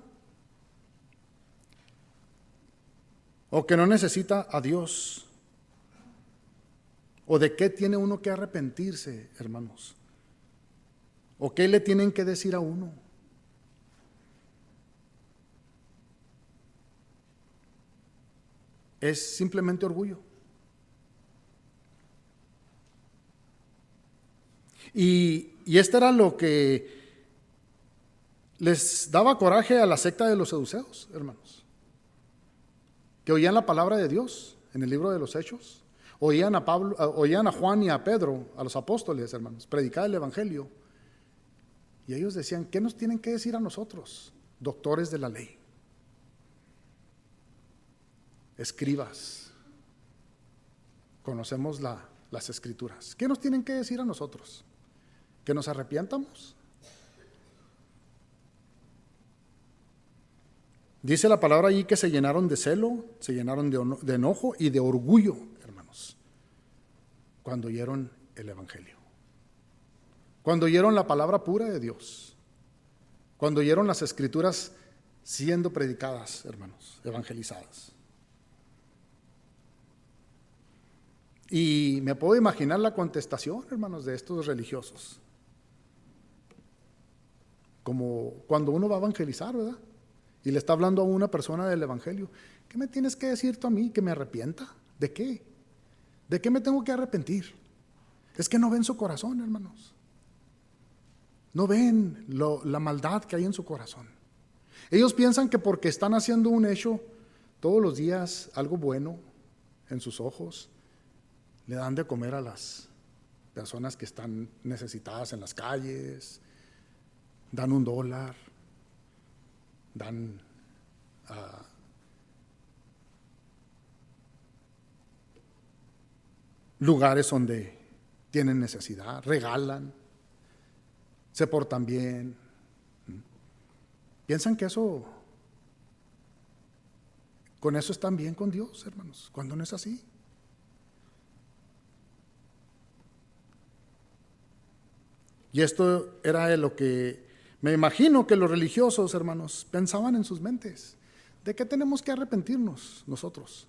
o que no necesita a Dios, o de qué tiene uno que arrepentirse, hermanos, o qué le tienen que decir a uno. Es simplemente orgullo. Y esto era lo que les daba coraje a la secta de los saduceos, hermanos, que oían la palabra de Dios en el libro de los Hechos, oían a Juan y a Pedro, a los apóstoles, hermanos, predicar el evangelio, y ellos decían: ¿qué nos tienen que decir a nosotros, doctores de la ley, escribas? Conocemos las escrituras. ¿Qué nos tienen que decir a nosotros? ¿Que nos arrepientamos? Dice la palabra allí que se llenaron de celo, se llenaron de enojo y de orgullo, hermanos, cuando oyeron el evangelio, cuando oyeron la palabra pura de Dios, cuando oyeron las escrituras siendo predicadas, hermanos, evangelizadas. Y me puedo imaginar la contestación, hermanos, de estos religiosos, como cuando uno va a evangelizar, ¿verdad? Y le está hablando a una persona del evangelio: ¿qué me tienes que decir tú a mí? ¿Que me arrepienta? ¿De qué? ¿De qué me tengo que arrepentir? Es que no ven su corazón, hermanos. No ven la maldad que hay en su corazón. Ellos piensan que porque están haciendo un hecho todos los días, algo bueno en sus ojos, le dan de comer a las personas que están necesitadas en las calles, dan $1, dan lugares donde tienen necesidad, regalan, se portan bien. Piensan que con eso están bien con Dios, hermanos, cuando no es así. Y esto era lo que me imagino que los religiosos, hermanos, pensaban en sus mentes. ¿De qué tenemos que arrepentirnos nosotros?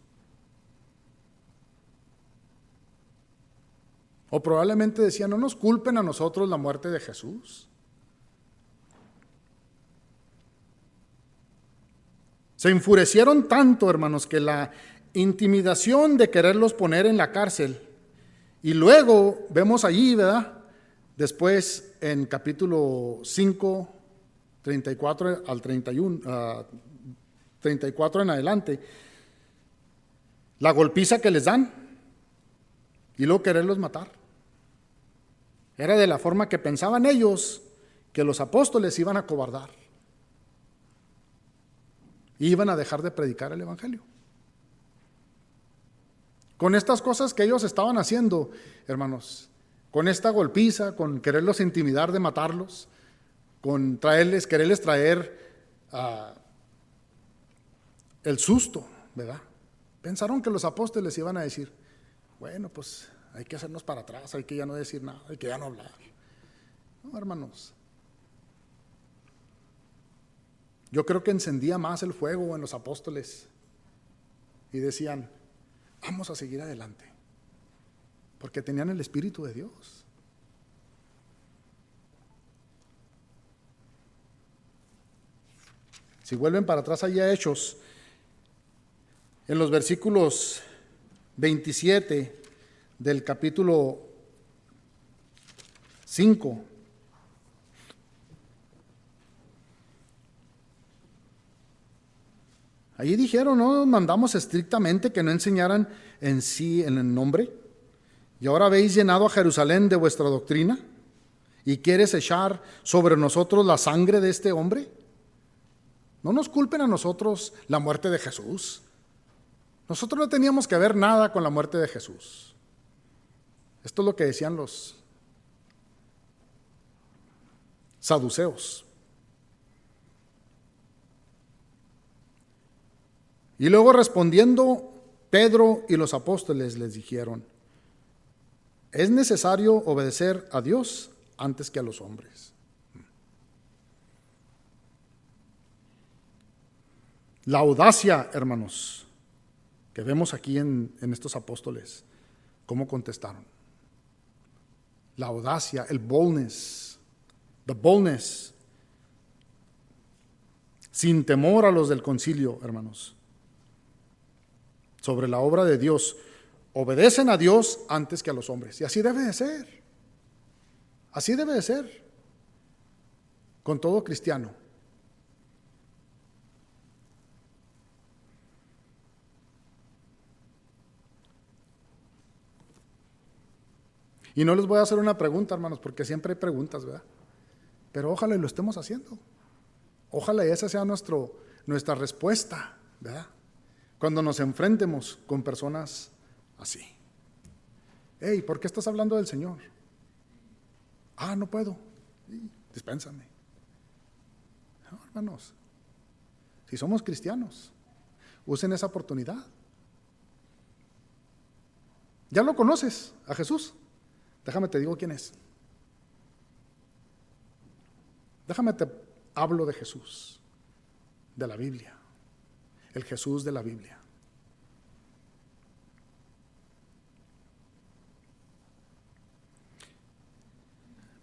O probablemente decían: no nos culpen a nosotros la muerte de Jesús. Se enfurecieron tanto, hermanos, que la intimidación de quererlos poner en la cárcel, y luego vemos allí, ¿verdad?, después en capítulo 5, 34 al 31, 34 en adelante, la golpiza que les dan y luego quererlos matar. Era de la forma que pensaban ellos que los apóstoles iban a cobardar y iban a dejar de predicar el evangelio. Con estas cosas que ellos estaban haciendo, hermanos, con esta golpiza, con quererlos intimidar de matarlos, con quererles traer el susto, ¿verdad? Pensaron que los apóstoles iban a decir: bueno, pues hay que hacernos para atrás, hay que ya no decir nada, hay que ya no hablar. No, hermanos. Yo creo que encendía más el fuego en los apóstoles y decían: vamos a seguir adelante, porque tenían el Espíritu de Dios. Si vuelven para atrás allá a Hechos, en los versículos 27 del capítulo 5, allí dijeron: no mandamos estrictamente que no enseñaran en sí en el nombre, y ahora habéis llenado a Jerusalén de vuestra doctrina, ¿Y quieres echar sobre nosotros la sangre de este hombre? No nos culpen a nosotros la muerte de Jesús. Nosotros no teníamos que ver nada con la muerte de Jesús. Esto es lo que decían los saduceos. Y luego respondiendo Pedro y los apóstoles les dijeron: es necesario obedecer a Dios antes que a los hombres. La audacia, hermanos, que vemos aquí en estos apóstoles, ¿cómo contestaron? La audacia, el boldness, the boldness, sin temor a los del concilio, hermanos, sobre la obra de Dios. Obedecen a Dios antes que a los hombres. Y así debe de ser. Así debe de ser con todo cristiano. Y no les voy a hacer una pregunta, hermanos, porque siempre hay preguntas, ¿verdad? Pero ojalá y lo estemos haciendo. Ojalá y esa sea nuestra respuesta, ¿verdad? Cuando nos enfrentemos con personas así. Hey, ¿por qué estás hablando del Señor? Ah, no puedo. Dispénsame. No, hermanos, si somos cristianos, usen esa oportunidad. ¿Ya lo conoces a Jesús? Déjame te digo quién es. Déjame te hablo de Jesús, de la Biblia, el Jesús de la Biblia.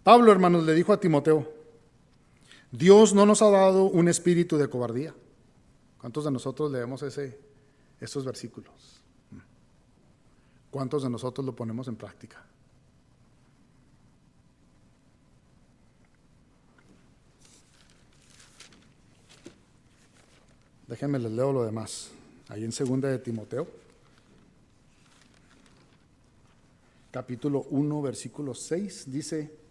Pablo, hermanos, le dijo a Timoteo: Dios no nos ha dado un espíritu de cobardía. ¿Cuántos de nosotros leemos esos versículos? ¿Cuántos de nosotros lo ponemos en práctica? Déjenme les leo lo demás. Ahí en 2 de Timoteo, capítulo 1, versículo 6, dice: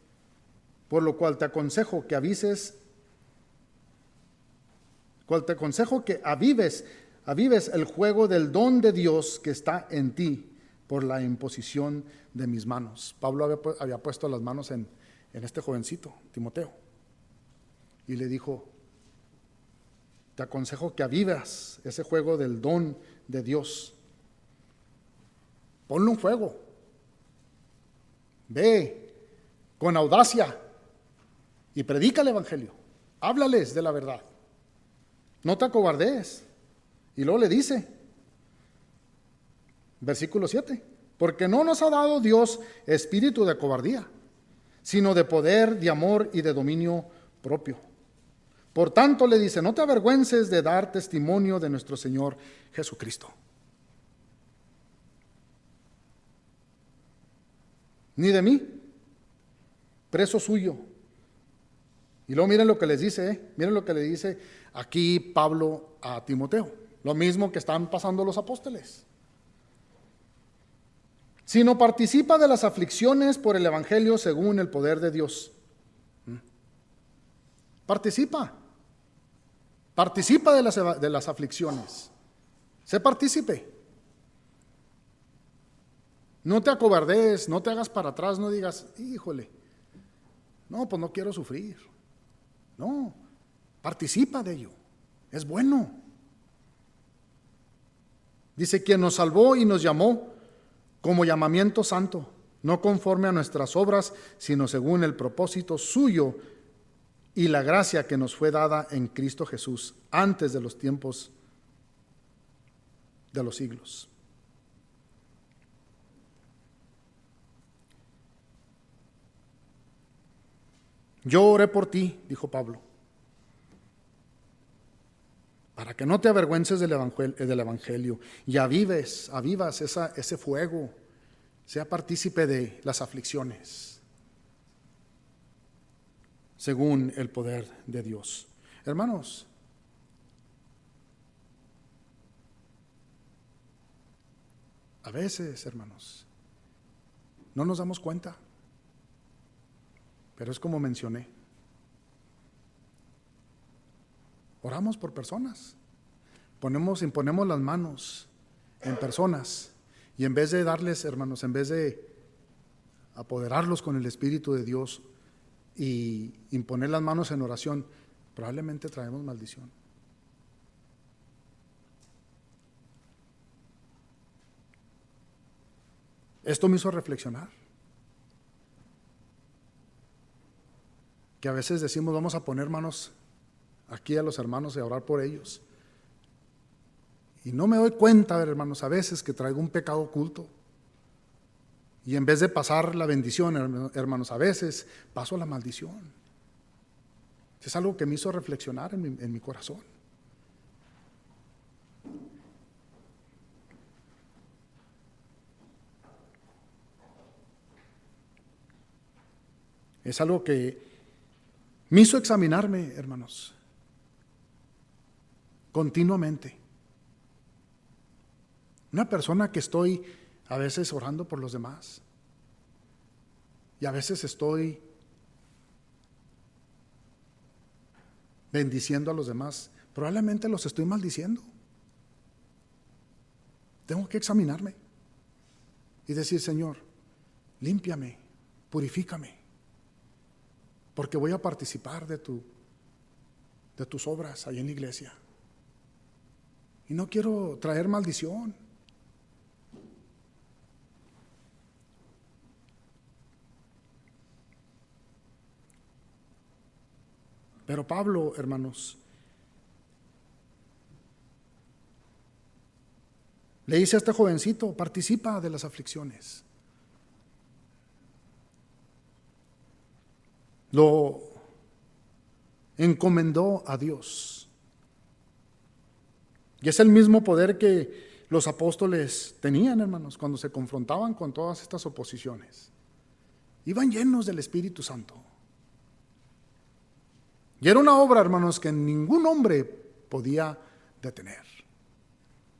por lo cual te aconsejo que avives el juego del don de Dios que está en ti por la imposición de mis manos. Pablo había puesto las manos en este jovencito, Timoteo, y le dijo: te aconsejo que avivas ese juego del don de Dios. Ponle un fuego. Ve con audacia y predica el evangelio. Háblales de la verdad. No te acobardees. Y luego le dice, versículo 7, porque no nos ha dado Dios espíritu de cobardía, sino de poder, de amor y de dominio propio. Por tanto, le dice: no te avergüences de dar testimonio de nuestro Señor Jesucristo, ni de mí, preso suyo. Y luego miren lo que les dice, miren lo que le dice aquí Pablo a Timoteo, lo mismo que están pasando los apóstoles. Sino participa de las aflicciones por el evangelio según el poder de Dios. Participa de las aflicciones. Sé partícipe. No te acobardees, no te hagas para atrás, no digas: híjole, no, pues no quiero sufrir. No, participa de ello. Es bueno. Dice: quien nos salvó y nos llamó como llamamiento santo, no conforme a nuestras obras, sino según el propósito suyo y la gracia que nos fue dada en Cristo Jesús antes de los tiempos de los siglos. Yo oré por ti, dijo Pablo, para que no te avergüences del evangelio y avivas ese fuego, sea partícipe de las aflicciones según el poder de Dios. Hermanos, a veces, hermanos, no nos damos cuenta. Pero es como mencioné. Oramos por personas. Imponemos las manos en personas. Y en vez de darles, hermanos, en vez de apoderarlos con el Espíritu de Dios y imponer las manos en oración, probablemente traemos maldición. Esto me hizo reflexionar. Que a veces decimos, vamos a poner manos aquí a los hermanos y a orar por ellos. Y no me doy cuenta, hermanos, a veces que traigo un pecado oculto. Y en vez de pasar la bendición, hermanos, a veces paso la maldición. Es algo que me hizo reflexionar en mi corazón. Es algo que me hizo examinarme, hermanos, continuamente. Una persona que estoy a veces orando por los demás y a veces estoy bendiciendo a los demás, probablemente los estoy maldiciendo. Tengo que examinarme y decir, Señor, límpiame, purifícame, porque voy a participar de tus obras ahí en la iglesia. Y no quiero traer maldición. Pero Pablo, hermanos, le dice a este jovencito, participa de las aflicciones. Lo encomendó a Dios. Y es el mismo poder que los apóstoles tenían, hermanos, cuando se confrontaban con todas estas oposiciones. Iban llenos del Espíritu Santo. Y era una obra, hermanos, que ningún hombre podía detener.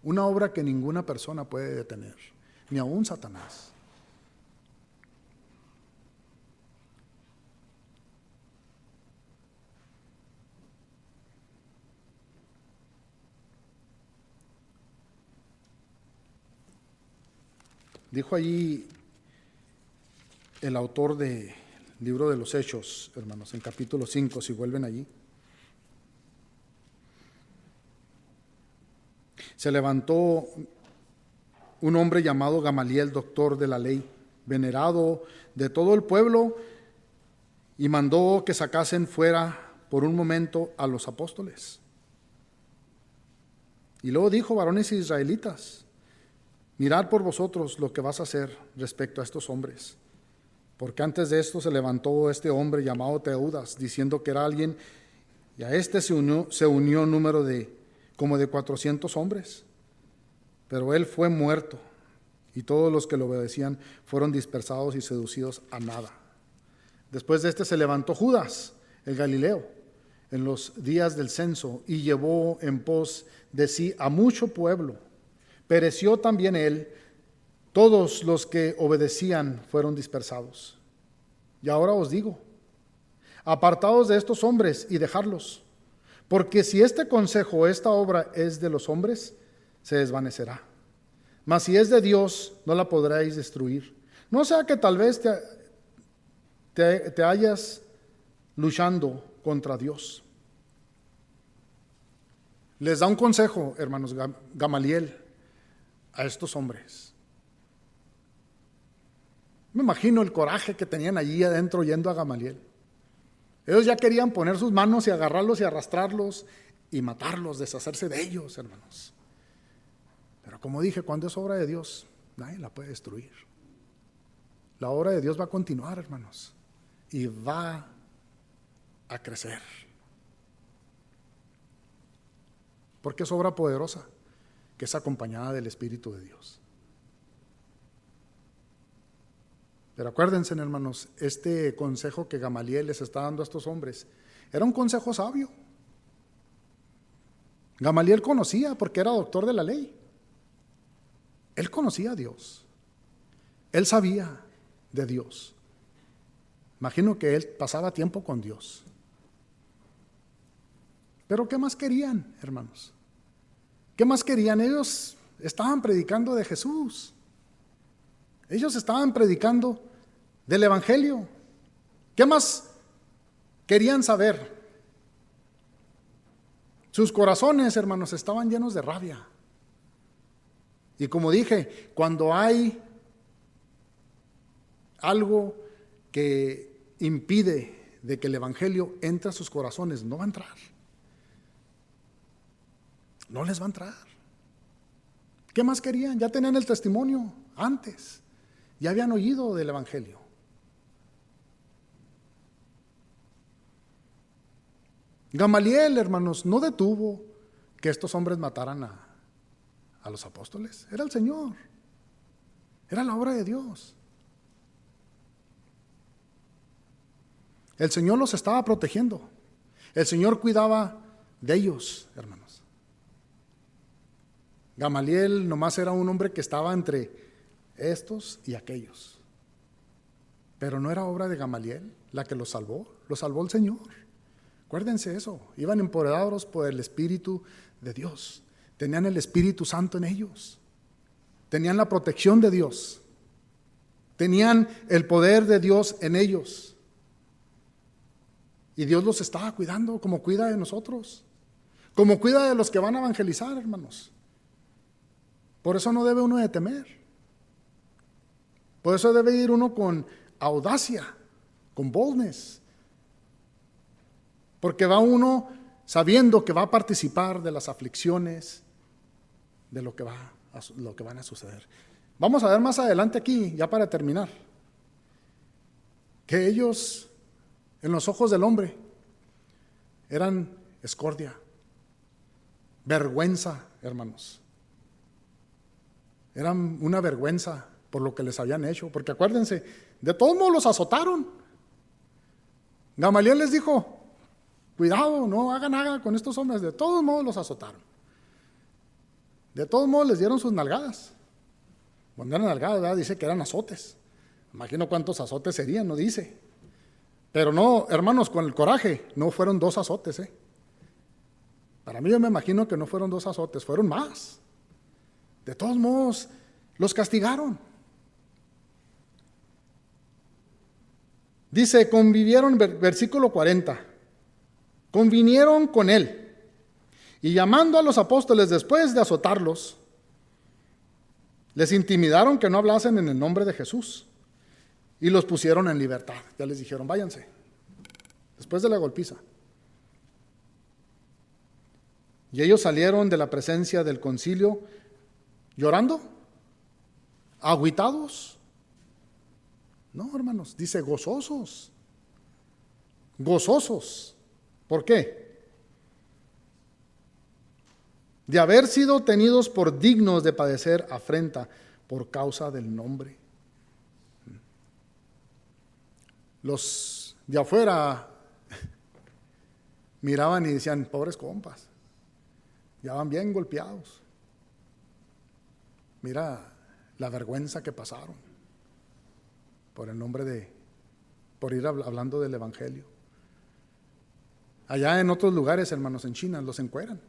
Una obra que ninguna persona puede detener, ni aún Satanás. Dijo allí el autor del libro de los Hechos, hermanos, en capítulo 5, si vuelven allí. Se levantó un hombre llamado Gamaliel, doctor de la ley, venerado de todo el pueblo, y mandó que sacasen fuera por un momento a los apóstoles. Y luego dijo, varones israelitas, mirad por vosotros lo que vas a hacer respecto a estos hombres. Porque antes de esto se levantó este hombre llamado Teudas, diciendo que era alguien, y a este se unió un número como de 400 hombres. Pero él fue muerto, y todos los que lo obedecían fueron dispersados y seducidos a nada. Después de este se levantó Judas, el Galileo, en los días del censo, y llevó en pos de sí a mucho pueblo. Pereció también él. Todos los que obedecían fueron dispersados. Y ahora os digo, apartaos de estos hombres y dejadlos, porque si este consejo, esta obra es de los hombres, se desvanecerá. Mas si es de Dios, no la podréis destruir. No sea que tal vez te hallas luchando contra Dios. Les da un consejo, hermanos, Gamaliel, a estos hombres. Me imagino el coraje que tenían allí adentro yendo a Gamaliel. Ellos ya querían poner sus manos y agarrarlos y arrastrarlos y matarlos, deshacerse de ellos, hermanos. Pero como dije, cuando es obra de Dios, nadie la puede destruir. La obra de Dios va a continuar, hermanos, y va a crecer. Porque es obra poderosa, que es acompañada del Espíritu de Dios. Pero acuérdense, hermanos, este consejo que Gamaliel les está dando a estos hombres era un consejo sabio. Gamaliel conocía, porque era doctor de la ley. Él conocía a Dios. Él sabía de Dios. Imagino que él pasaba tiempo con Dios. Pero ¿qué más querían, hermanos? ¿Qué más querían? Ellos estaban predicando de Jesús. Ellos estaban predicando del Evangelio. ¿Qué más querían saber? Sus corazones, hermanos, estaban llenos de rabia. Y como dije, cuando hay algo que impide de que el Evangelio entre a sus corazones, no va a entrar. No les va a entrar. ¿Qué más querían? Ya tenían el testimonio antes. Ya habían oído del Evangelio. Gamaliel, hermanos, no detuvo que estos hombres mataran a los apóstoles. Era el Señor. Era la obra de Dios. El Señor los estaba protegiendo. El Señor cuidaba de ellos, hermanos. Gamaliel nomás era un hombre que estaba entre estos y aquellos. Pero no era obra de Gamaliel la que los salvó el Señor. Acuérdense eso, iban empoderados por el Espíritu de Dios. Tenían el Espíritu Santo en ellos. Tenían la protección de Dios. Tenían el poder de Dios en ellos. Y Dios los estaba cuidando como cuida de nosotros. Como cuida de los que van a evangelizar, hermanos. Por eso no debe uno de temer. Por eso debe ir uno con audacia, con boldness. Porque va uno sabiendo que va a participar de las aflicciones, de lo que van a suceder. Vamos a ver más adelante aquí, ya para terminar, que ellos, en los ojos del hombre, eran escordia, vergüenza, hermanos. Eran una vergüenza por lo que les habían hecho, porque acuérdense, de todos modos los azotaron. Gamaliel les dijo: cuidado, no hagan nada con estos hombres. De todos modos los azotaron. De todos modos les dieron sus nalgadas. Cuando eran nalgadas, ¿verdad? Dice que eran azotes. Imagino cuántos azotes serían, no dice. Pero no, hermanos, con el coraje, no fueron 2 azotes. Para mí, yo me imagino que no fueron 2 azotes, fueron más. De todos modos, los castigaron. Dice, convivieron, versículo 40, convinieron con él, y llamando a los apóstoles después de azotarlos, les intimidaron que no hablasen en el nombre de Jesús, y los pusieron en libertad. Ya les dijeron, váyanse, después de la golpiza. Y ellos salieron de la presencia del concilio llorando, agüitados. No, hermanos, dice gozosos. Gozosos. ¿Por qué? De haber sido tenidos por dignos de padecer afrenta por causa del nombre. Los de afuera miraban y decían, pobres compas, ya van bien golpeados. Mira la vergüenza que pasaron por el nombre por ir hablando del Evangelio. Allá en otros lugares, hermanos, en China, los encueran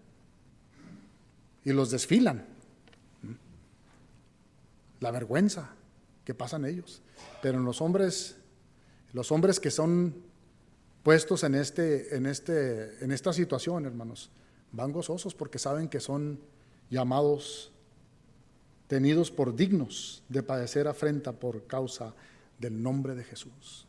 y los desfilan. La vergüenza que pasan ellos. Pero en los hombres que son puestos en esta situación, hermanos, van gozosos porque saben que son llamados, tenidos por dignos de padecer afrenta por causa del nombre de Jesús.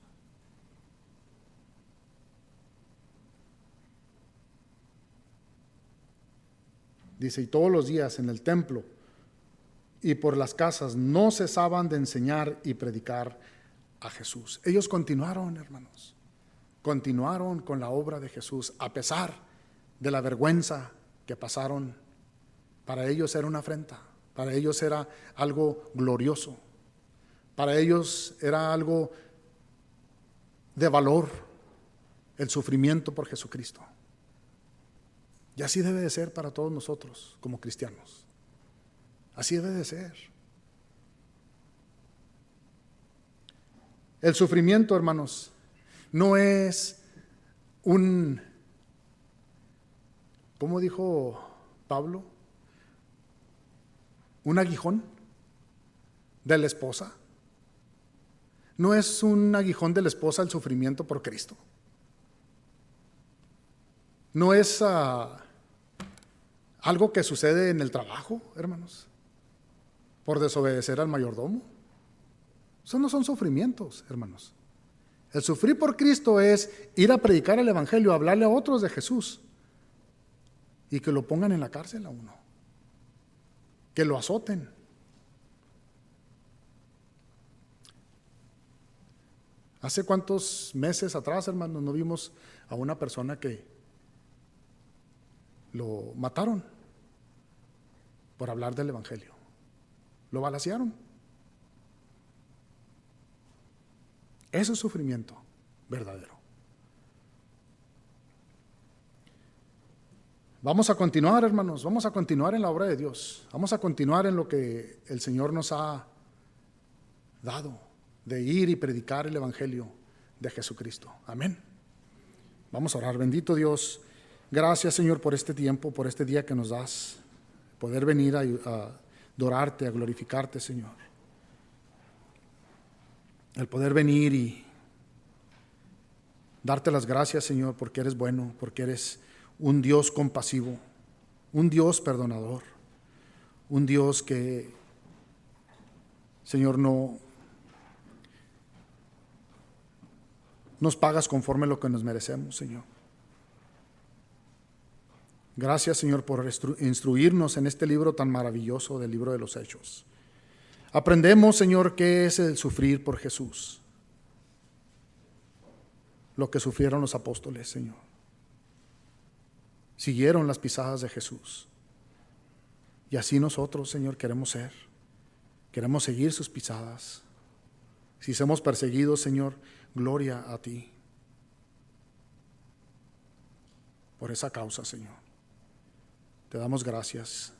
Dice, y todos los días en el templo y por las casas no cesaban de enseñar y predicar a Jesús. Ellos continuaron, hermanos, continuaron con la obra de Jesús a pesar de la vergüenza que pasaron. Para ellos era una afrenta, para ellos era algo glorioso, para ellos era algo de valor, el sufrimiento por Jesucristo. Y así debe de ser para todos nosotros como cristianos. Así debe de ser. El sufrimiento, hermanos, no es ¿cómo dijo Pablo? Un aguijón de la esposa. No es un aguijón de la esposa el sufrimiento por Cristo. No es algo que sucede en el trabajo, hermanos, por desobedecer al mayordomo. Eso no son sufrimientos, hermanos. El sufrir por Cristo es ir a predicar el evangelio, hablarle a otros de Jesús y que lo pongan en la cárcel a uno, que lo azoten. ¿Hace cuántos meses atrás, hermanos, no vimos a una persona que lo mataron por hablar del evangelio? Lo balacearon. Eso es sufrimiento verdadero. Vamos a continuar, hermanos, vamos a continuar en la obra de Dios. Vamos a continuar en lo que el Señor nos ha dado, de ir y predicar el evangelio de Jesucristo. Amén. Vamos a orar. Bendito Dios, gracias, Señor, por este tiempo, por este día que nos das, poder venir a adorarte, a glorificarte, Señor. El poder venir y darte las gracias, Señor, porque eres bueno, porque eres un Dios compasivo, un Dios perdonador, un Dios que, Señor, no nos pagas conforme a lo que nos merecemos, Señor. Gracias, Señor, por instruirnos en este libro tan maravilloso, del libro de los Hechos. Aprendemos, Señor, qué es el sufrir por Jesús, lo que sufrieron los apóstoles, Señor. Siguieron las pisadas de Jesús. Y así nosotros, Señor, queremos ser. Queremos seguir sus pisadas. Si somos perseguidos, Señor, gloria a ti por esa causa, Señor. Te damos gracias.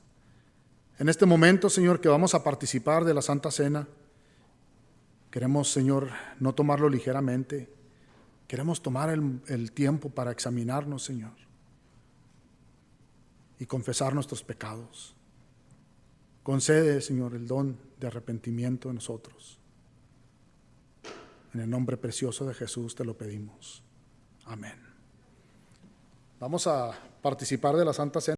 En este momento, Señor, que vamos a participar de la Santa Cena, queremos, Señor, no tomarlo ligeramente. Queremos tomar el tiempo para examinarnos, Señor, y confesar nuestros pecados. Concede, Señor, el don de arrepentimiento en nosotros. En el nombre precioso de Jesús te lo pedimos. Amén. Vamos a participar de la Santa Cena.